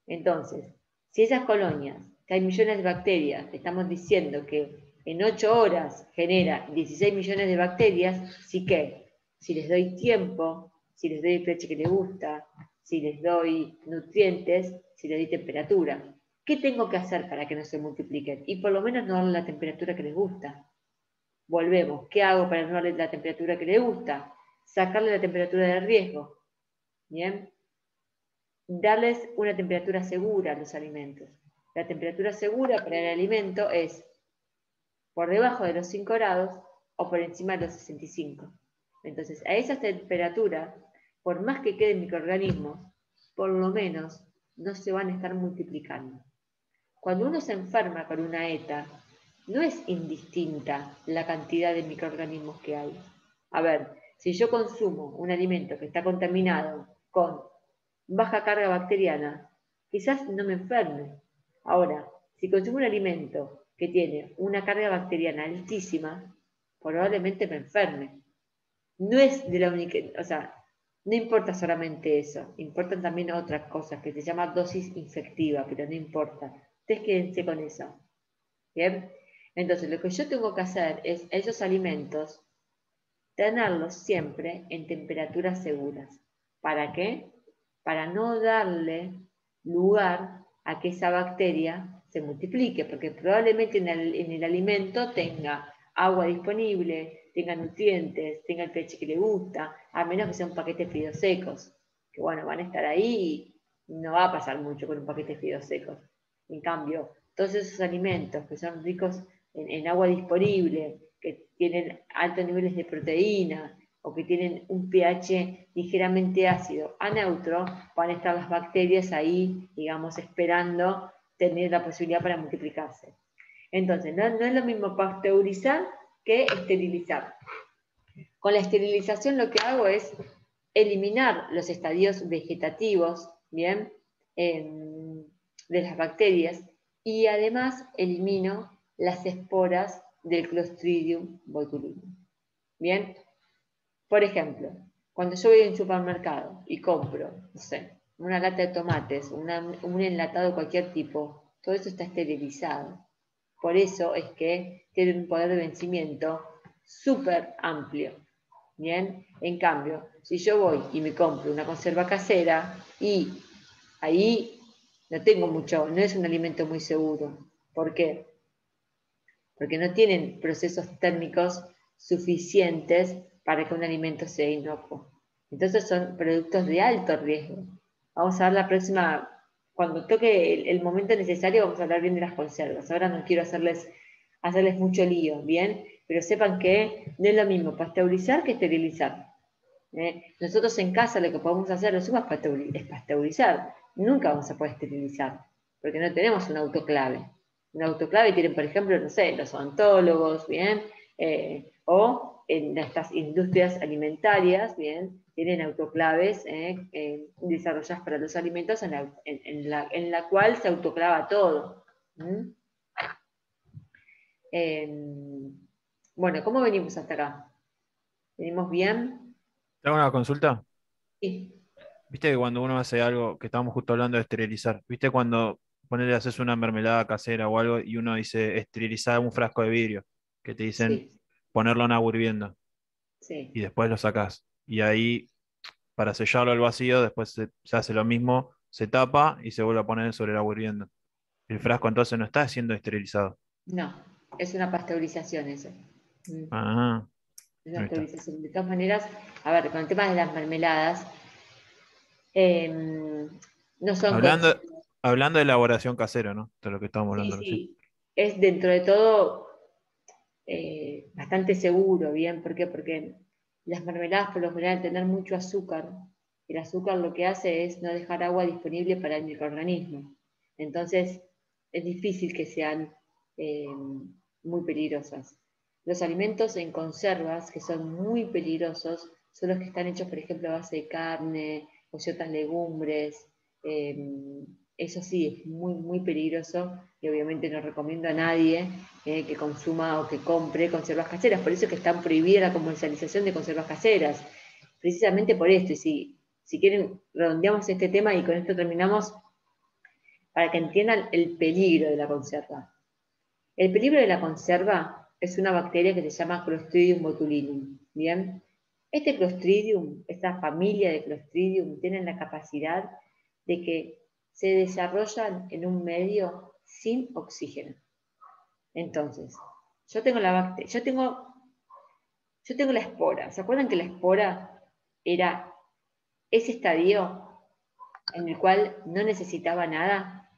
Entonces, si esas colonias, que hay millones de bacterias, estamos diciendo que en 8 horas genera 16 millones de bacterias, sí que, si les doy tiempo, si les doy el pH que les gusta, si les doy nutrientes, si les doy temperatura, ¿qué tengo que hacer para que no se multipliquen? Y por lo menos no darle la temperatura que les gusta. Volvemos, ¿qué hago para no darle la temperatura que les gusta? Sacarle la temperatura de riesgo. ¿Bien? Darles una temperatura segura a los alimentos. La temperatura segura para el alimento es por debajo de los 5 grados o por encima de los 65. Entonces, a esa temperatura, por más que queden microorganismos, por lo menos no se van a estar multiplicando. cuando uno se enferma con una ETA, no es indistinta la cantidad de microorganismos que hay. A ver, si yo consumo un alimento que está contaminado con baja carga bacteriana, quizás no me enferme. Ahora, si consumo un alimento que tiene una carga bacteriana altísima, probablemente me enferme. No es de la única, o sea, no importa solamente eso, importan también otras cosas que se llama dosis infectiva, pero no importa. Ustedes quédense con eso. ¿Bien? Entonces, lo que yo tengo que hacer es esos alimentos tenerlos siempre en temperaturas seguras. ¿Para qué? Para no darle lugar a que esa bacteria se multiplique, porque probablemente en el alimento tenga agua disponible, tenga nutrientes, tenga el pH que le gusta, a menos que sea un paquete de fideos secos, que bueno, van a estar ahí y no va a pasar mucho con un paquete de fideos secos. En cambio, todos esos alimentos que son ricos en agua disponible, que tienen altos niveles de proteína o que tienen un pH ligeramente ácido a neutro, van a estar las bacterias ahí, digamos, esperando tener la posibilidad para multiplicarse. Entonces, no es lo mismo pasteurizar que esterilizar. Con la esterilización lo que hago es eliminar los estadios vegetativos, ¿bien? De las bacterias, y además elimino las esporas del Clostridium botulinum. Bien, por ejemplo, cuando yo voy a un supermercado y compro, no sé, una lata de tomates, un enlatado de cualquier tipo, todo eso está esterilizado. Por eso es que tiene un poder de vencimiento súper amplio. Bien, en cambio, si yo voy y me compro una conserva casera y ahí no tengo mucho, no es un alimento muy seguro. ¿Por qué? Porque no tienen procesos térmicos suficientes para que un alimento sea inocuo. Entonces son productos de alto riesgo. Vamos a ver la próxima, cuando toque el momento necesario, vamos a hablar bien de las conservas. Ahora no quiero hacerles mucho lío, ¿bien? Pero sepan que no es lo mismo pasteurizar que esterilizar. Nosotros en casa lo que podemos hacer es pasteurizar. Nunca vamos a poder esterilizar, porque no tenemos un autoclave. Un autoclave tienen, por ejemplo, no sé, los odontólogos, ¿bien? O en estas industrias alimentarias, ¿bien? Tienen autoclaves desarrolladas para los alimentos en la cual se autoclava todo. Bueno, ¿cómo venimos hasta acá? ¿Venimos bien? ¿Te hago una consulta? Sí. Viste que cuando uno hace algo, que estábamos justo hablando de esterilizar, viste cuando ponele, haces una mermelada casera o algo y uno dice esterilizar un frasco de vidrio, que te dicen Sí, ponerlo en agua hirviendo sí. y después lo sacás. Y ahí, para sellarlo al vacío, después se hace lo mismo, se tapa y se vuelve a poner sobre el agua hirviendo. El frasco entonces no está siendo esterilizado. No, es una pasteurización eso. Ah, Es una ahí está. pasteurización. De todas maneras, a ver, con el tema de las mermeladas, no son Hablando, hablando de elaboración casera, ¿no? De lo que estábamos sí, hablando recién. sí, es dentro de todo bastante seguro, ¿bien? ¿Por qué? Porque las mermeladas por lo general tener mucho azúcar, el azúcar lo que hace es no dejar agua disponible para el microorganismo. Entonces, es difícil que sean muy peligrosas. Los alimentos en conservas, que son muy peligrosos, son los que están hechos, por ejemplo, a base de carne o ciertas legumbres. Eso sí, es muy, muy peligroso y obviamente no recomiendo a nadie que consuma o que compre conservas caseras. Por eso es que está prohibida la comercialización de conservas caseras. Precisamente por esto. Y si quieren, redondeamos este tema y con esto terminamos para que entiendan el peligro de la conserva. El peligro de la conserva es una bacteria que se llama Clostridium botulinum. ¿Bien? Este Clostridium, esta familia de Clostridium, tienen la capacidad de que se desarrollan en un medio sin oxígeno. Entonces, yo tengo la espora. ¿Se acuerdan que la espora era ese estadio en el cual no necesitaba nada?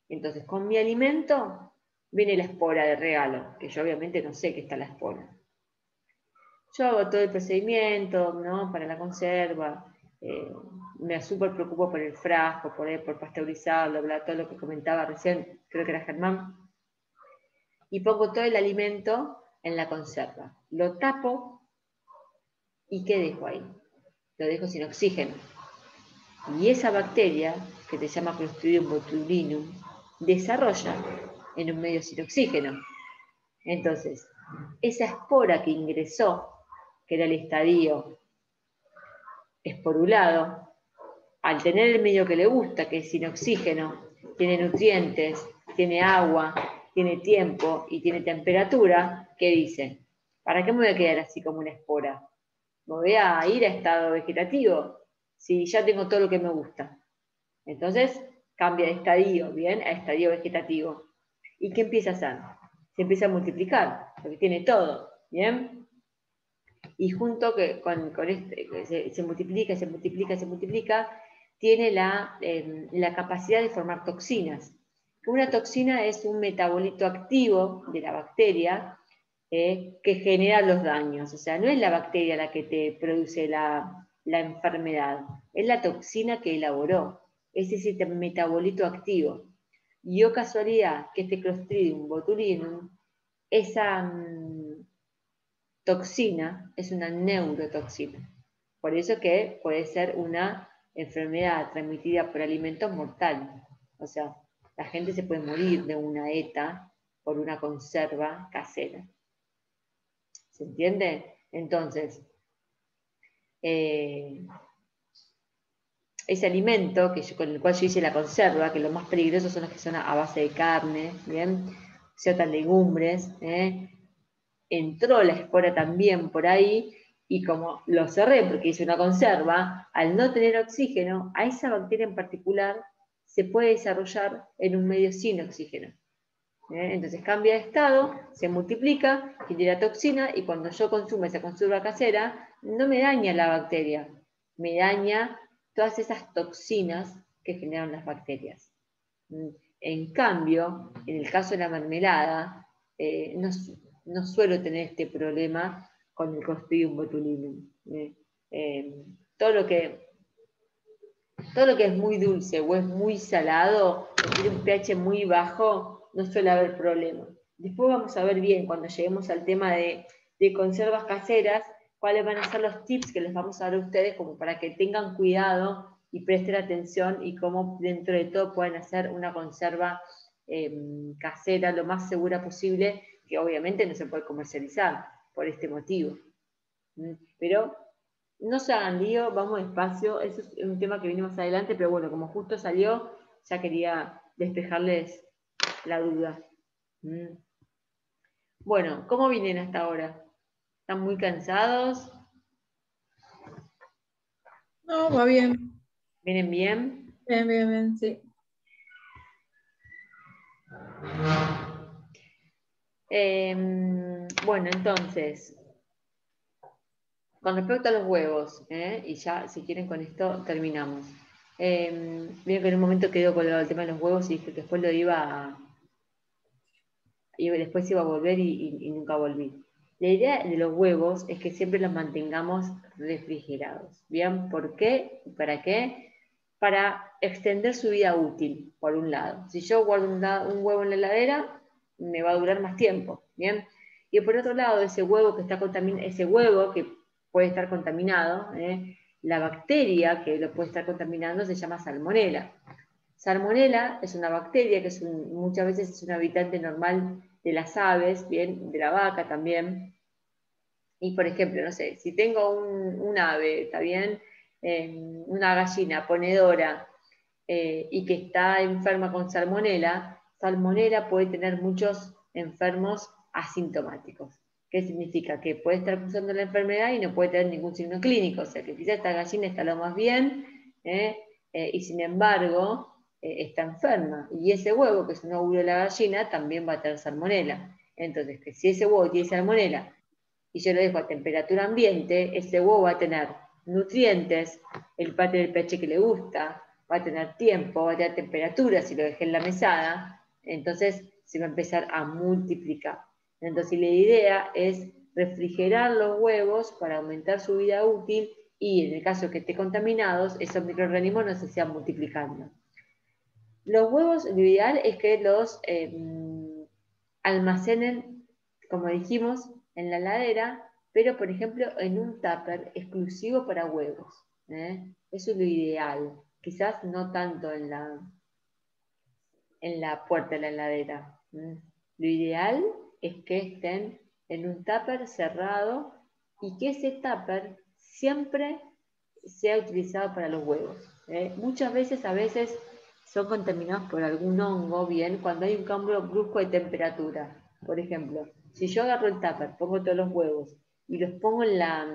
Entonces, con mi alimento viene la espora de regalo, que yo obviamente no sé que está la espora. Yo hago todo el procedimiento, ¿no? Para la conserva, Me súper preocupo por el frasco, por pasteurizarlo, todo lo que comentaba recién, creo que era Germán. Y pongo todo el alimento en la conserva. Lo tapo y ¿qué dejo ahí? Lo dejo sin oxígeno. Y esa bacteria, que se llama Clostridium botulinum, desarrolla en un medio sin oxígeno. Entonces, esa espora que ingresó, que era el estadio esporulado, al tener el medio que le gusta, que es sin oxígeno, tiene nutrientes, tiene agua, tiene tiempo y tiene temperatura, ¿qué dice? ¿Para qué me voy a quedar así como una espora? Me voy a ir a estado vegetativo, si ya tengo todo lo que me gusta. Entonces, cambia de estadio, ¿bien? A estadio vegetativo. ¿Y qué empieza a hacer? Se empieza a multiplicar, porque tiene todo, ¿bien? Y junto con este, se multiplica, tiene la capacidad de formar toxinas. Una toxina es un metabolito activo de la bacteria que genera los daños. O sea, no es la bacteria la que te produce la enfermedad, es la toxina que elaboró, es ese metabolito activo. Y oh casualidad que este Clostridium botulinum, esa toxina es una neurotoxina. Por eso que puede ser una enfermedad transmitida por alimentos mortales. O sea, la gente se puede morir de una ETA por una conserva casera. ¿Se entiende? Entonces, ese alimento con el cual yo hice la conserva, que lo más peligroso son los que son a base de carne, ¿bien? Ciertas legumbres, entró la espora también por ahí, y como lo cerré porque hice una conserva, al no tener oxígeno, a esa bacteria en particular se puede desarrollar en un medio sin oxígeno. Entonces cambia de estado, se multiplica, genera toxina, y cuando yo consumo esa conserva casera, no me daña la bacteria, me daña todas esas toxinas que generan las bacterias. En cambio, en el caso de la mermelada, no suelo tener este problema con el Clostridium botulinum. Todo lo que es muy dulce o es muy salado, o tiene un pH muy bajo, no suele haber problema. Después vamos a ver bien, cuando lleguemos al tema de conservas caseras, cuáles van a ser los tips que les vamos a dar a ustedes como para que tengan cuidado y presten atención, y cómo dentro de todo pueden hacer una conserva casera lo más segura posible, que obviamente no se puede comercializar por este motivo. Pero no se hagan lío, vamos despacio, eso es un tema que viene más adelante, pero bueno, como justo salió, ya quería despejarles la duda. Bueno, ¿cómo vienen hasta ahora? ¿Están muy cansados? No, va bien. ¿Vienen bien? Bien, bien, bien, sí. Bueno, entonces, con respecto a los huevos, y ya si quieren con esto terminamos. Veo que en un momento quedó colgado el tema de los huevos y dije que después después iba a volver y nunca volví. La idea de los huevos es que siempre los mantengamos refrigerados. ¿Bien? ¿Por qué? ¿Para qué? Para extender su vida útil, por un lado. Si yo guardo un huevo en la heladera, me va a durar más tiempo. ¿Bien? Y por otro lado, ese huevo que puede estar contaminado, la bacteria que lo puede estar contaminando se llama salmonela. Salmonela es una bacteria que muchas veces es un habitante normal de las aves, bien, de la vaca también. Y por ejemplo, no sé, si tengo un ave, ¿está bien? Una gallina ponedora y que está enferma con salmonela, salmonela puede tener muchos enfermos asintomáticos. ¿Qué significa? Que puede estar cursando la enfermedad y no puede tener ningún signo clínico. O sea, que quizás esta gallina está lo más bien, y sin embargo está enferma. Y ese huevo, que es un óvulo de la gallina, también va a tener salmonela. Entonces, que si ese huevo tiene salmonela y yo lo dejo a temperatura ambiente, ese huevo va a tener nutrientes, va a tener el pH que le gusta, va a tener tiempo, va a tener temperatura si lo dejé en la mesada, entonces se va a empezar a multiplicar. Entonces la idea es refrigerar los huevos para aumentar su vida útil y en el caso de que esté contaminados, esos microorganismos no se sigan multiplicando. Los huevos, lo ideal es que los almacenen, como dijimos, en la heladera, pero por ejemplo en un tupper exclusivo para huevos. Eso es lo ideal. Quizás no tanto en la puerta de la heladera. Lo ideal es que estén en un tupper cerrado y que ese tupper siempre sea utilizado para los huevos. Muchas veces, son contaminados por algún hongo, bien, cuando hay un cambio brusco de temperatura. Por ejemplo, si yo agarro el tupper, pongo todos los huevos y los pongo en la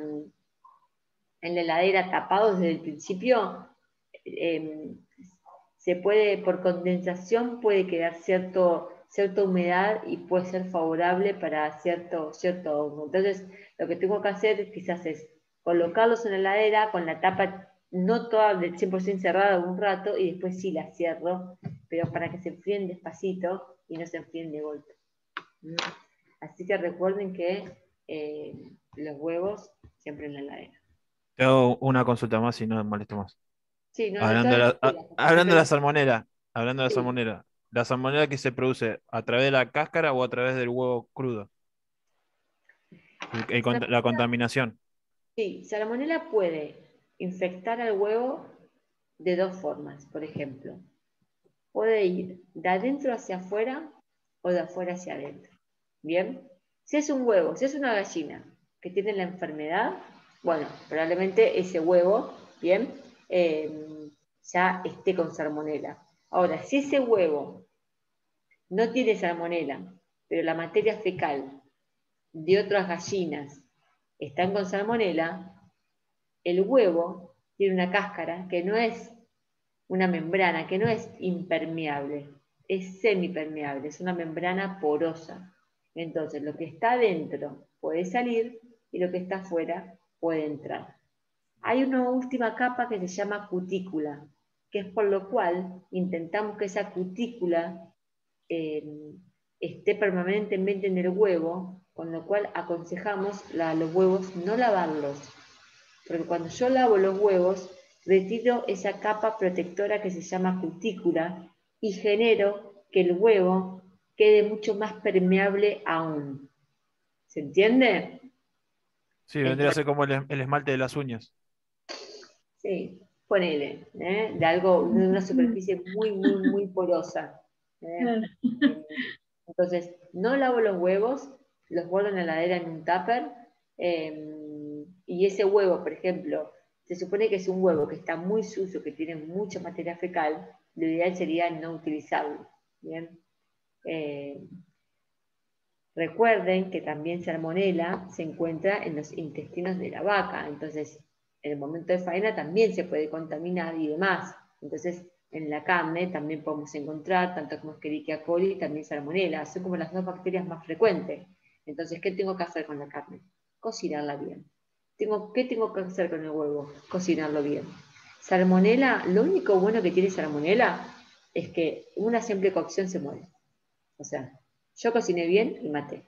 heladera tapados desde el principio, se puede, por condensación, puede quedar cierta humedad y puede ser favorable para cierto hongo. Entonces, lo que tengo que hacer quizás es colocarlos en la heladera con la tapa no toda del 100% cerrada un rato y después sí la cierro, pero para que se enfríen despacito y no se enfríen de golpe. Así que recuerden que los huevos siempre en la heladera. Te hago una consulta más y no me molesto más. Sí, no, Hablando de todas hablando de la sí. salmonela, Sí. ¿la salmonela que se produce a través de la cáscara o a través del huevo crudo? La contaminación. Sí, salmonela puede infectar al huevo de dos formas, por ejemplo. Puede ir de adentro hacia afuera o de afuera hacia adentro. ¿Bien? Si es un huevo, si es una gallina que tiene la enfermedad, bueno, probablemente ese huevo, ¿bien? Ya esté con salmonela. Ahora, si ese huevo no tiene salmonela, pero la materia fecal de otras gallinas están con salmonela, el huevo tiene una cáscara que no es una membrana, que no es impermeable, es semipermeable, es una membrana porosa. Entonces, lo que está adentro puede salir y lo que está afuera puede entrar. Hay una última capa que se llama cutícula, que es por lo cual intentamos que esa cutícula esté permanentemente en el huevo, con lo cual aconsejamos a los huevos no lavarlos, porque cuando yo lavo los huevos, retiro esa capa protectora que se llama cutícula y genero que el huevo quede mucho más permeable aún. ¿Se entiende? Sí, vendría a ser como el esmalte de las uñas. Sí, ponele, de una superficie muy, muy, muy porosa. Entonces, no lavo los huevos, los guardo en la heladera en un tupper, y ese huevo, por ejemplo, se supone que es un huevo que está muy sucio, que tiene mucha materia fecal, lo ideal sería no utilizarlo. ¿Bien? Recuerden que también salmonela se encuentra en los intestinos de la vaca, entonces en el momento de faena también se puede contaminar y demás. Entonces en la carne también podemos encontrar, tanto como Escherichia coli, también salmonela, son como las dos bacterias más frecuentes. Entonces, ¿qué tengo que hacer con la carne? Cocinarla bien. ¿Qué tengo que hacer con el huevo? Cocinarlo bien. Salmonela, lo único bueno que tiene salmonela es que una simple cocción se muere. O sea, yo cociné bien y maté.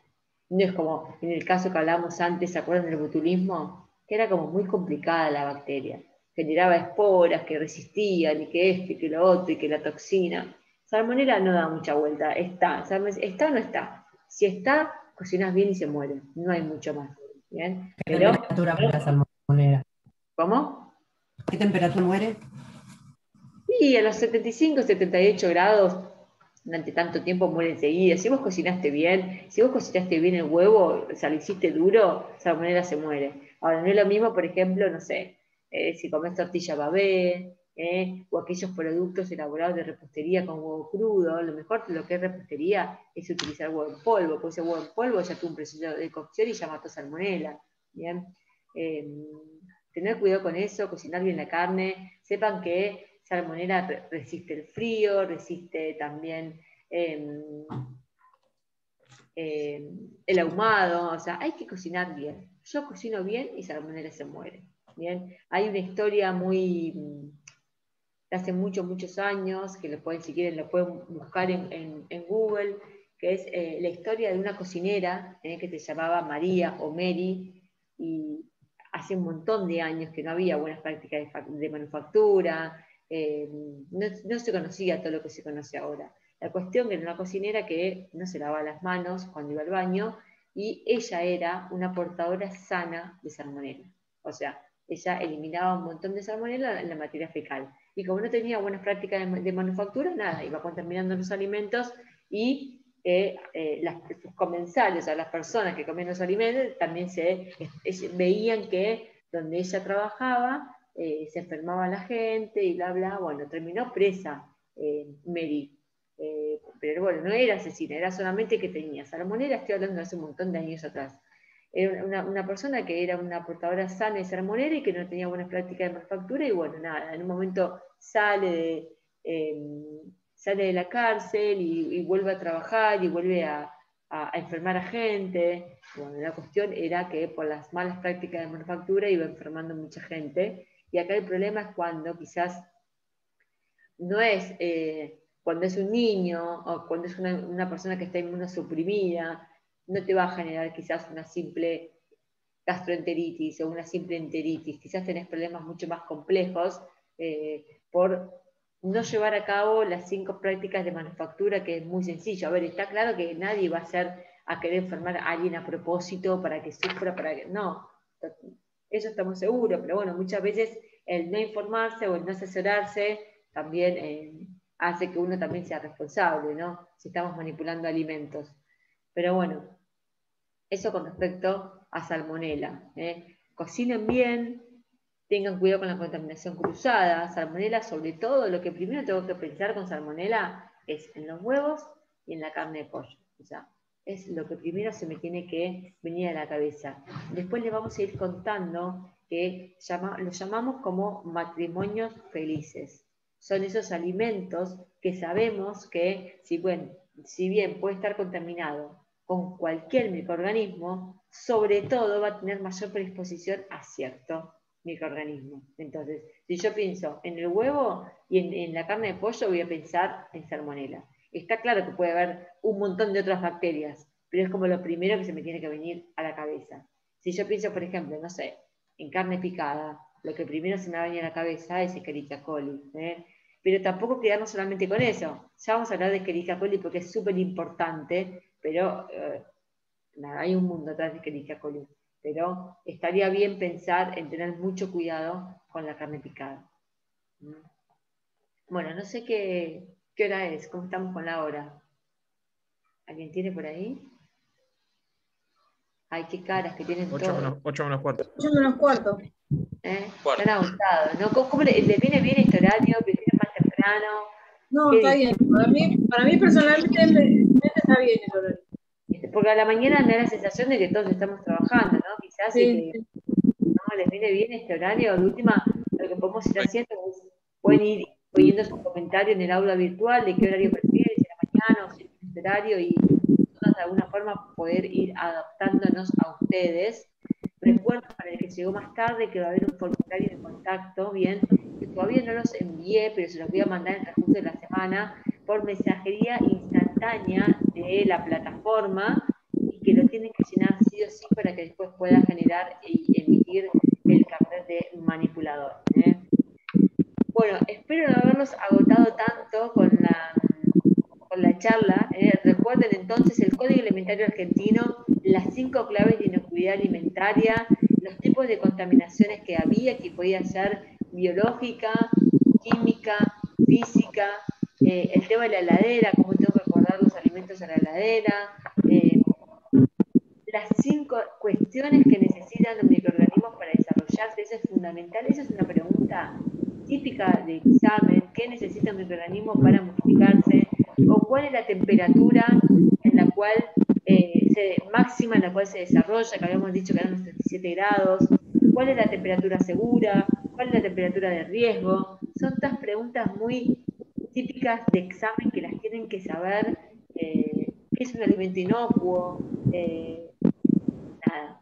No es como en el caso que hablábamos antes, ¿se acuerdan del botulismo? Que era como muy complicada la bacteria. Generaba esporas que resistían, y que esto, y que lo otro, y que la toxina. Salmonela no da mucha vuelta. ¿Está o no está? Si está, cocinas bien y se muere. No hay mucho más. ¿Bien? ¿Qué temperatura muere la salmonela? ¿Cómo? ¿Qué temperatura muere? Y a los 75, 78 grados, durante tanto tiempo muere enseguida. Si vos cocinaste bien el huevo, o sea, lo hiciste duro, salmonela se muere. Ahora, no es lo mismo, por ejemplo, no sé, si comés tortilla babé, o aquellos productos elaborados de repostería con huevo crudo. Lo mejor de lo que es repostería es utilizar huevo en polvo, porque ese huevo en polvo ya tuvo un proceso de cocción y ya mató salmonela. ¿Bien? Tener cuidado con eso, cocinar bien la carne. Sepan que salmonela resiste el frío, resiste también el ahumado, o sea, hay que cocinar bien. Yo cocino bien y salmonela se muere. ¿Bien? Hay una historia de hace muchos, muchos años, que si quieren lo pueden buscar en Google, que es la historia de una cocinera que se llamaba María o Mary, y hace un montón de años que no había buenas prácticas de manufactura, no se conocía todo lo que se conoce ahora. La cuestión que era una cocinera que no se lavaba las manos cuando iba al baño, y ella era una portadora sana de salmonela. O sea, ella eliminaba un montón de salmonela en la materia fecal. Y como no tenía buenas prácticas de manufactura, nada, iba contaminando los alimentos, y sus comensales, o sea, las personas que comían los alimentos, también veían que donde ella trabajaba se enfermaba la gente y bla, bla. Bueno, terminó presa Mary. Pero bueno, no era asesina, era solamente que tenía salmonela. Estoy hablando de hace un montón de años atrás. Era una persona que era una portadora sana de salmonela y que no tenía buenas prácticas de manufactura, y bueno, nada, en un momento sale de la cárcel y vuelve a trabajar y vuelve a enfermar a gente. Bueno, la cuestión era que por las malas prácticas de manufactura iba enfermando mucha gente, y acá el problema es cuando quizás no es cuando es un niño o cuando es una persona que está inmunosuprimida, no te va a generar quizás una simple gastroenteritis o una simple enteritis. Quizás tenés problemas mucho más complejos por no llevar a cabo las 5 prácticas de manufactura, que es muy sencillo. A ver, está claro que nadie va a querer enfermar a alguien a propósito para que sufra, no, eso estamos seguros, pero bueno, muchas veces el no informarse o el no asesorarse también hace que uno también sea responsable, ¿no? Si estamos manipulando alimentos. Pero bueno, eso con respecto a salmonela. Cocinen bien, tengan cuidado con la contaminación cruzada. Salmonela, sobre todo, lo que primero tengo que pensar con salmonela es en los huevos y en la carne de pollo. O sea, es lo que primero se me tiene que venir a la cabeza. Después les vamos a ir contando que lo llamamos como matrimonios felices. Son esos alimentos que sabemos que, si bien puede estar contaminado con cualquier microorganismo, sobre todo va a tener mayor predisposición a cierto microorganismo. Entonces, si yo pienso en el huevo y en la carne de pollo, voy a pensar en salmonela. Está claro que puede haber un montón de otras bacterias, pero es como lo primero que se me tiene que venir a la cabeza. Si yo pienso, por ejemplo, no sé, en carne picada, lo que primero se me va a venir a la cabeza es Escherichia coli. Pero tampoco quedarnos solamente con eso. Ya vamos a hablar de Escherichia coli porque es súper importante, pero nada, hay un mundo atrás de Escherichia coli. Pero estaría bien pensar en tener mucho cuidado con la carne picada. Bueno, no sé qué hora es, cómo estamos con la hora. ¿Alguien tiene por ahí? Ay, qué caras que tienen 8 todos. 8 menos cuarto. 8 menos cuarto. Están agotados, ¿no? ¿Cómo le viene bien este horario? ¿Prefieren más temprano? No, ¿Qué está bien. Para mí personalmente está bien el horario. Porque a la mañana me da la sensación de que todos estamos trabajando, ¿no? Quizás Sí. no les viene bien este horario. De última, lo que podemos ir haciendo es, pueden ir poniendo sus comentarios en el aula virtual de qué horario prefieren, si a la mañana o si en este horario, y nosotros de alguna forma poder ir adaptándonos a ustedes. Recuerdo para el que llegó más tarde que va a haber un formulario de contacto, bien, que todavía no los envié, pero se los voy a mandar en el transcurso de la semana por mensajería instantánea de la plataforma, y que lo tienen que llenar sí o sí para que después pueda generar y emitir el carnet de manipulador. Bueno, espero no haberlos agotado tanto con la charla. Recuerden entonces el Código Alimentario Argentino, las 5 claves de inocuidad alimentaria, los tipos de contaminaciones que había, que podía ser biológica, química, física, el tema de la heladera, cómo tengo que guardar los alimentos en la heladera, las 5 cuestiones que necesitan los microorganismos para desarrollarse. Eso es fundamental. Esa es una pregunta típica de examen. ¿Qué necesita un microorganismo para multiplicarse? ¿O cuál es la temperatura en la cual máxima en la cual se desarrolla? Que habíamos dicho que eran los 37 grados. ¿Cuál es la temperatura segura? ¿Cuál es la temperatura de riesgo? Son todas preguntas muy típicas de examen que las tienen que saber. ¿Qué es un alimento inocuo? Nada.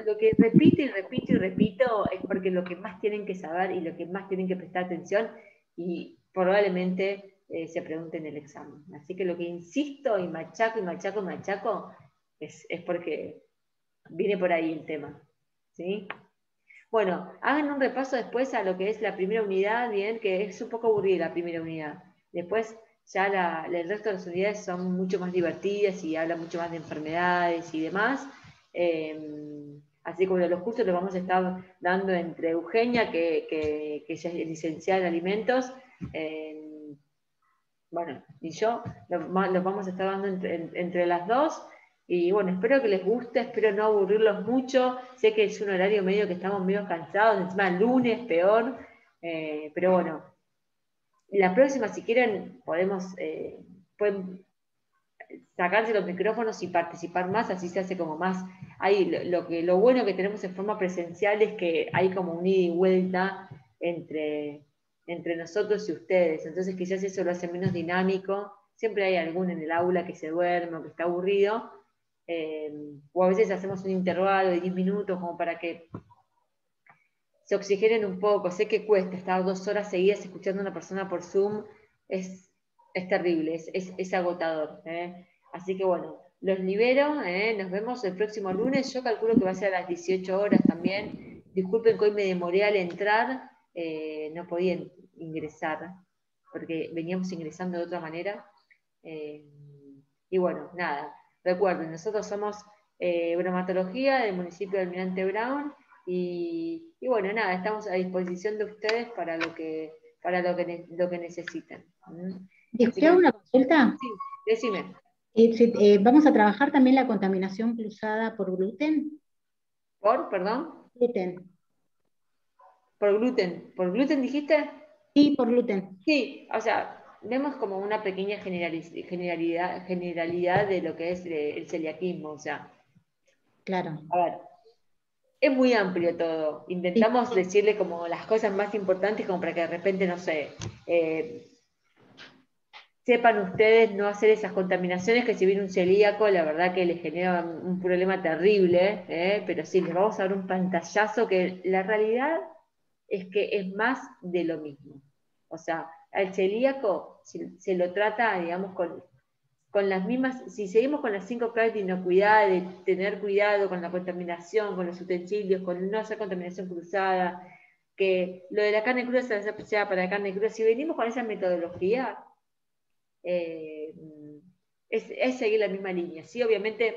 Lo que repito y repito y repito es porque lo que más tienen que saber y lo que más tienen que prestar atención, y probablemente se pregunten en el examen. Así que lo que insisto y machaco y machaco y machaco es porque viene por ahí el tema. ¿sí? Bueno, hagan un repaso después a lo que es la primera unidad, bien, que es un poco aburrida la primera unidad. Después ya el resto de las unidades son mucho más divertidas y hablan mucho más de enfermedades y demás. Así como los cursos los vamos a estar dando entre Eugenia, que ella es licenciada en alimentos, bueno, y yo, los vamos a estar dando entre las dos. Y bueno, espero que les guste, espero no aburrirlos mucho. Sé que es un horario medio que estamos medio cansados, encima lunes, peor. Pero bueno, la próxima, si quieren, pueden sacarse los micrófonos y participar más, así se hace como más. Lo bueno que tenemos en forma presencial es que hay como un ida y vuelta entre nosotros y ustedes. Entonces quizás eso lo hace menos dinámico. Siempre hay alguno en el aula que se duerme o que está aburrido. O a veces hacemos un intervalo de 10 minutos como para que se oxigenen un poco. Sé que cuesta estar 2 horas seguidas escuchando a una persona por Zoom, es terrible, es agotador. Así que bueno, los libero, nos vemos el próximo lunes. Yo calculo que va a ser a las 18 horas también. Disculpen que hoy me demoré al entrar, no podía ingresar, porque veníamos ingresando de otra manera. Y bueno, nada, recuerden, nosotros somos bromatología del municipio de Almirante Brown, y bueno, nada, estamos a disposición de ustedes para lo que necesiten. ¿Te hago una consulta? Sí, decime. ¿Vamos a trabajar también la contaminación cruzada por gluten? Perdón? Gluten. ¿Por gluten? ¿Por gluten dijiste? Sí, por gluten. Sí, o sea, vemos como una pequeña generalidad de lo que es el celiaquismo, o sea. Claro. A ver, es muy amplio todo. Intentamos Sí. decirle como las cosas más importantes como para que de repente, no sé, sepan ustedes no hacer esas contaminaciones que si viene un celíaco, la verdad que les genera un problema terrible, pero sí, les vamos a dar un pantallazo que la realidad es que es más de lo mismo. O sea, al celíaco se lo trata, digamos, con las mismas, si seguimos con las 5 claves de inocuidad, de tener cuidado con la contaminación, con los utensilios, con no hacer contaminación cruzada, que lo de la carne cruda sea para la carne cruda, si venimos con esa metodología, es seguir la misma línea. Sí, obviamente,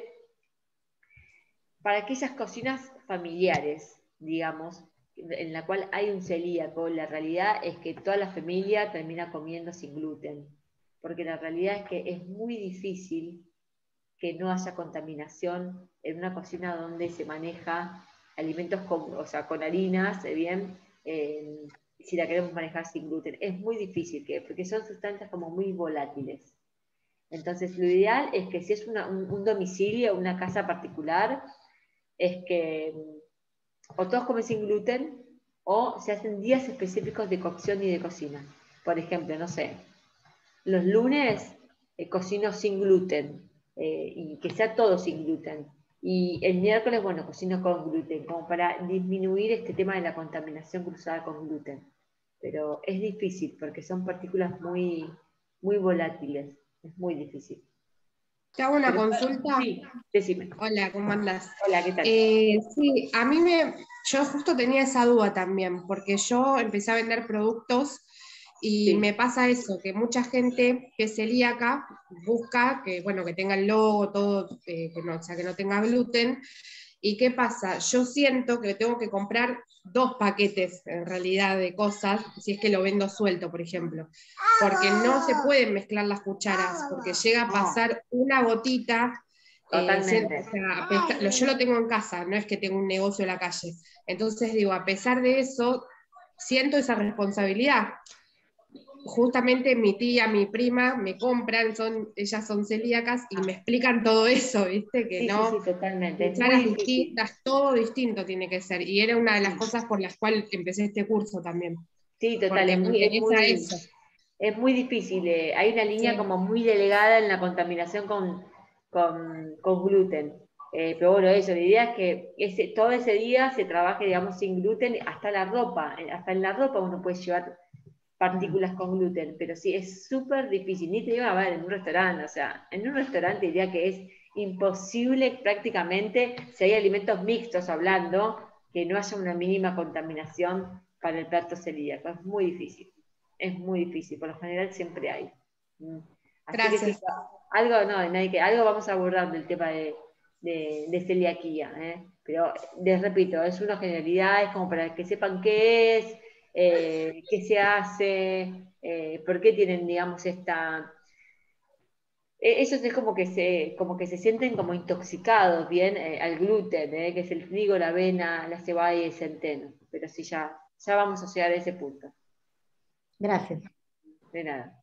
para aquellas cocinas familiares, digamos, en la cual hay un celíaco, la realidad es que toda la familia termina comiendo sin gluten, porque la realidad es que es muy difícil que no haya contaminación en una cocina donde se maneja alimentos con harinas, bien, si la queremos manejar sin gluten. Es muy difícil, porque son sustancias como muy volátiles. Entonces, lo ideal es que si es un domicilio, una casa particular, es que o todos comen sin gluten o se hacen días específicos de cocción y de cocina. Por ejemplo, no sé, los lunes cocino sin gluten, y que sea todo sin gluten. Y el miércoles, bueno, cocino con gluten, como para disminuir este tema de la contaminación cruzada con gluten. Pero es difícil porque son partículas muy, muy volátiles. Es muy difícil. ¿Te hago una consulta? Sí, decime. Hola, ¿cómo andás? Hola, ¿qué tal? Sí, yo justo tenía esa duda también, porque yo empecé a vender productos y me pasa eso, que mucha gente que es celíaca busca que, bueno, que tenga el logo, todo, o sea, que no tenga gluten. ¿Y qué pasa? Yo siento que tengo que comprar 2 paquetes, en realidad, de cosas, si es que lo vendo suelto, por ejemplo. Porque no se pueden mezclar las cucharas, porque llega a pasar una gotita. Totalmente. Yo lo tengo en casa, no es que tengo un negocio en la calle. Entonces digo, a pesar de eso, siento esa responsabilidad. Justamente mi tía, mi prima me compran, ellas son celíacas y me explican todo eso, ¿viste? Que sí, no, sí, totalmente. cucharas distintas, todo distinto tiene que ser. Y era una de las cosas por las cuales empecé este curso también. Sí, total, es muy difícil. Hay una línea como muy delegada en la contaminación con gluten. Pero bueno, eso, la idea es que todo ese día se trabaje, digamos, sin gluten, hasta la ropa. Hasta en la ropa uno puede llevar partículas con gluten, pero sí, es súper difícil. Ni te digo a ver en un restaurante, o sea, en un restaurante diría que es imposible prácticamente, si hay alimentos mixtos hablando, que no haya una mínima contaminación para el plato celíaco. Es muy difícil, por lo general siempre hay. Así Gracias. que sí, algo vamos a abordar del tema de celiaquía, pero les repito, es una generalidad, es como para que sepan qué es, qué se hace, por qué tienen, digamos, esta... Ellos es como que se sienten como intoxicados, bien, al gluten, que es el trigo, la avena, la cebada y el centeno. Pero sí, ya vamos a llegar a ese punto. Gracias. De nada.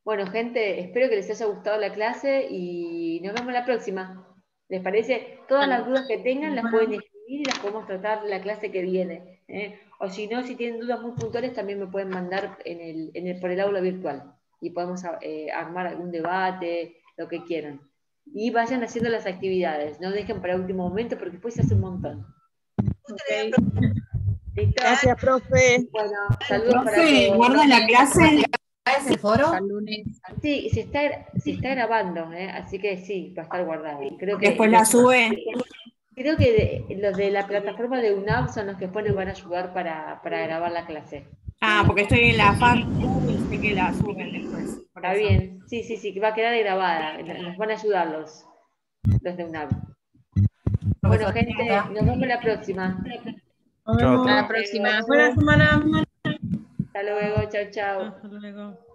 Bueno, gente, espero que les haya gustado la clase y nos vemos la próxima. ¿Les parece? Todas las dudas que tengan las pueden escribir y las podemos tratar la clase que viene. O si no, si tienen dudas muy puntuales, también me pueden mandar por el aula virtual. Y podemos armar algún debate, lo que quieran. Y vayan haciendo las actividades, no dejen para último momento porque después se hace un montón. Ok. ¿Listo? Gracias, profe. Bueno, saludos para Profe, todos. ¿guarda la clase? ¿Es el foro? Sí, se está grabando, así que sí, va a estar guardado. Creo que Después la sube. Creo que los de la plataforma de UNAV son los que después nos van a ayudar para grabar la clase. Ah, porque estoy en la facu y sé que la suben después. por Está eso. bien, sí, que va a quedar grabada. Nos van a ayudar los de UNAV. Bueno, gente, nos vemos la próxima. Chao. Hasta la próxima. Buena semana. Hasta luego, chao. Hasta luego.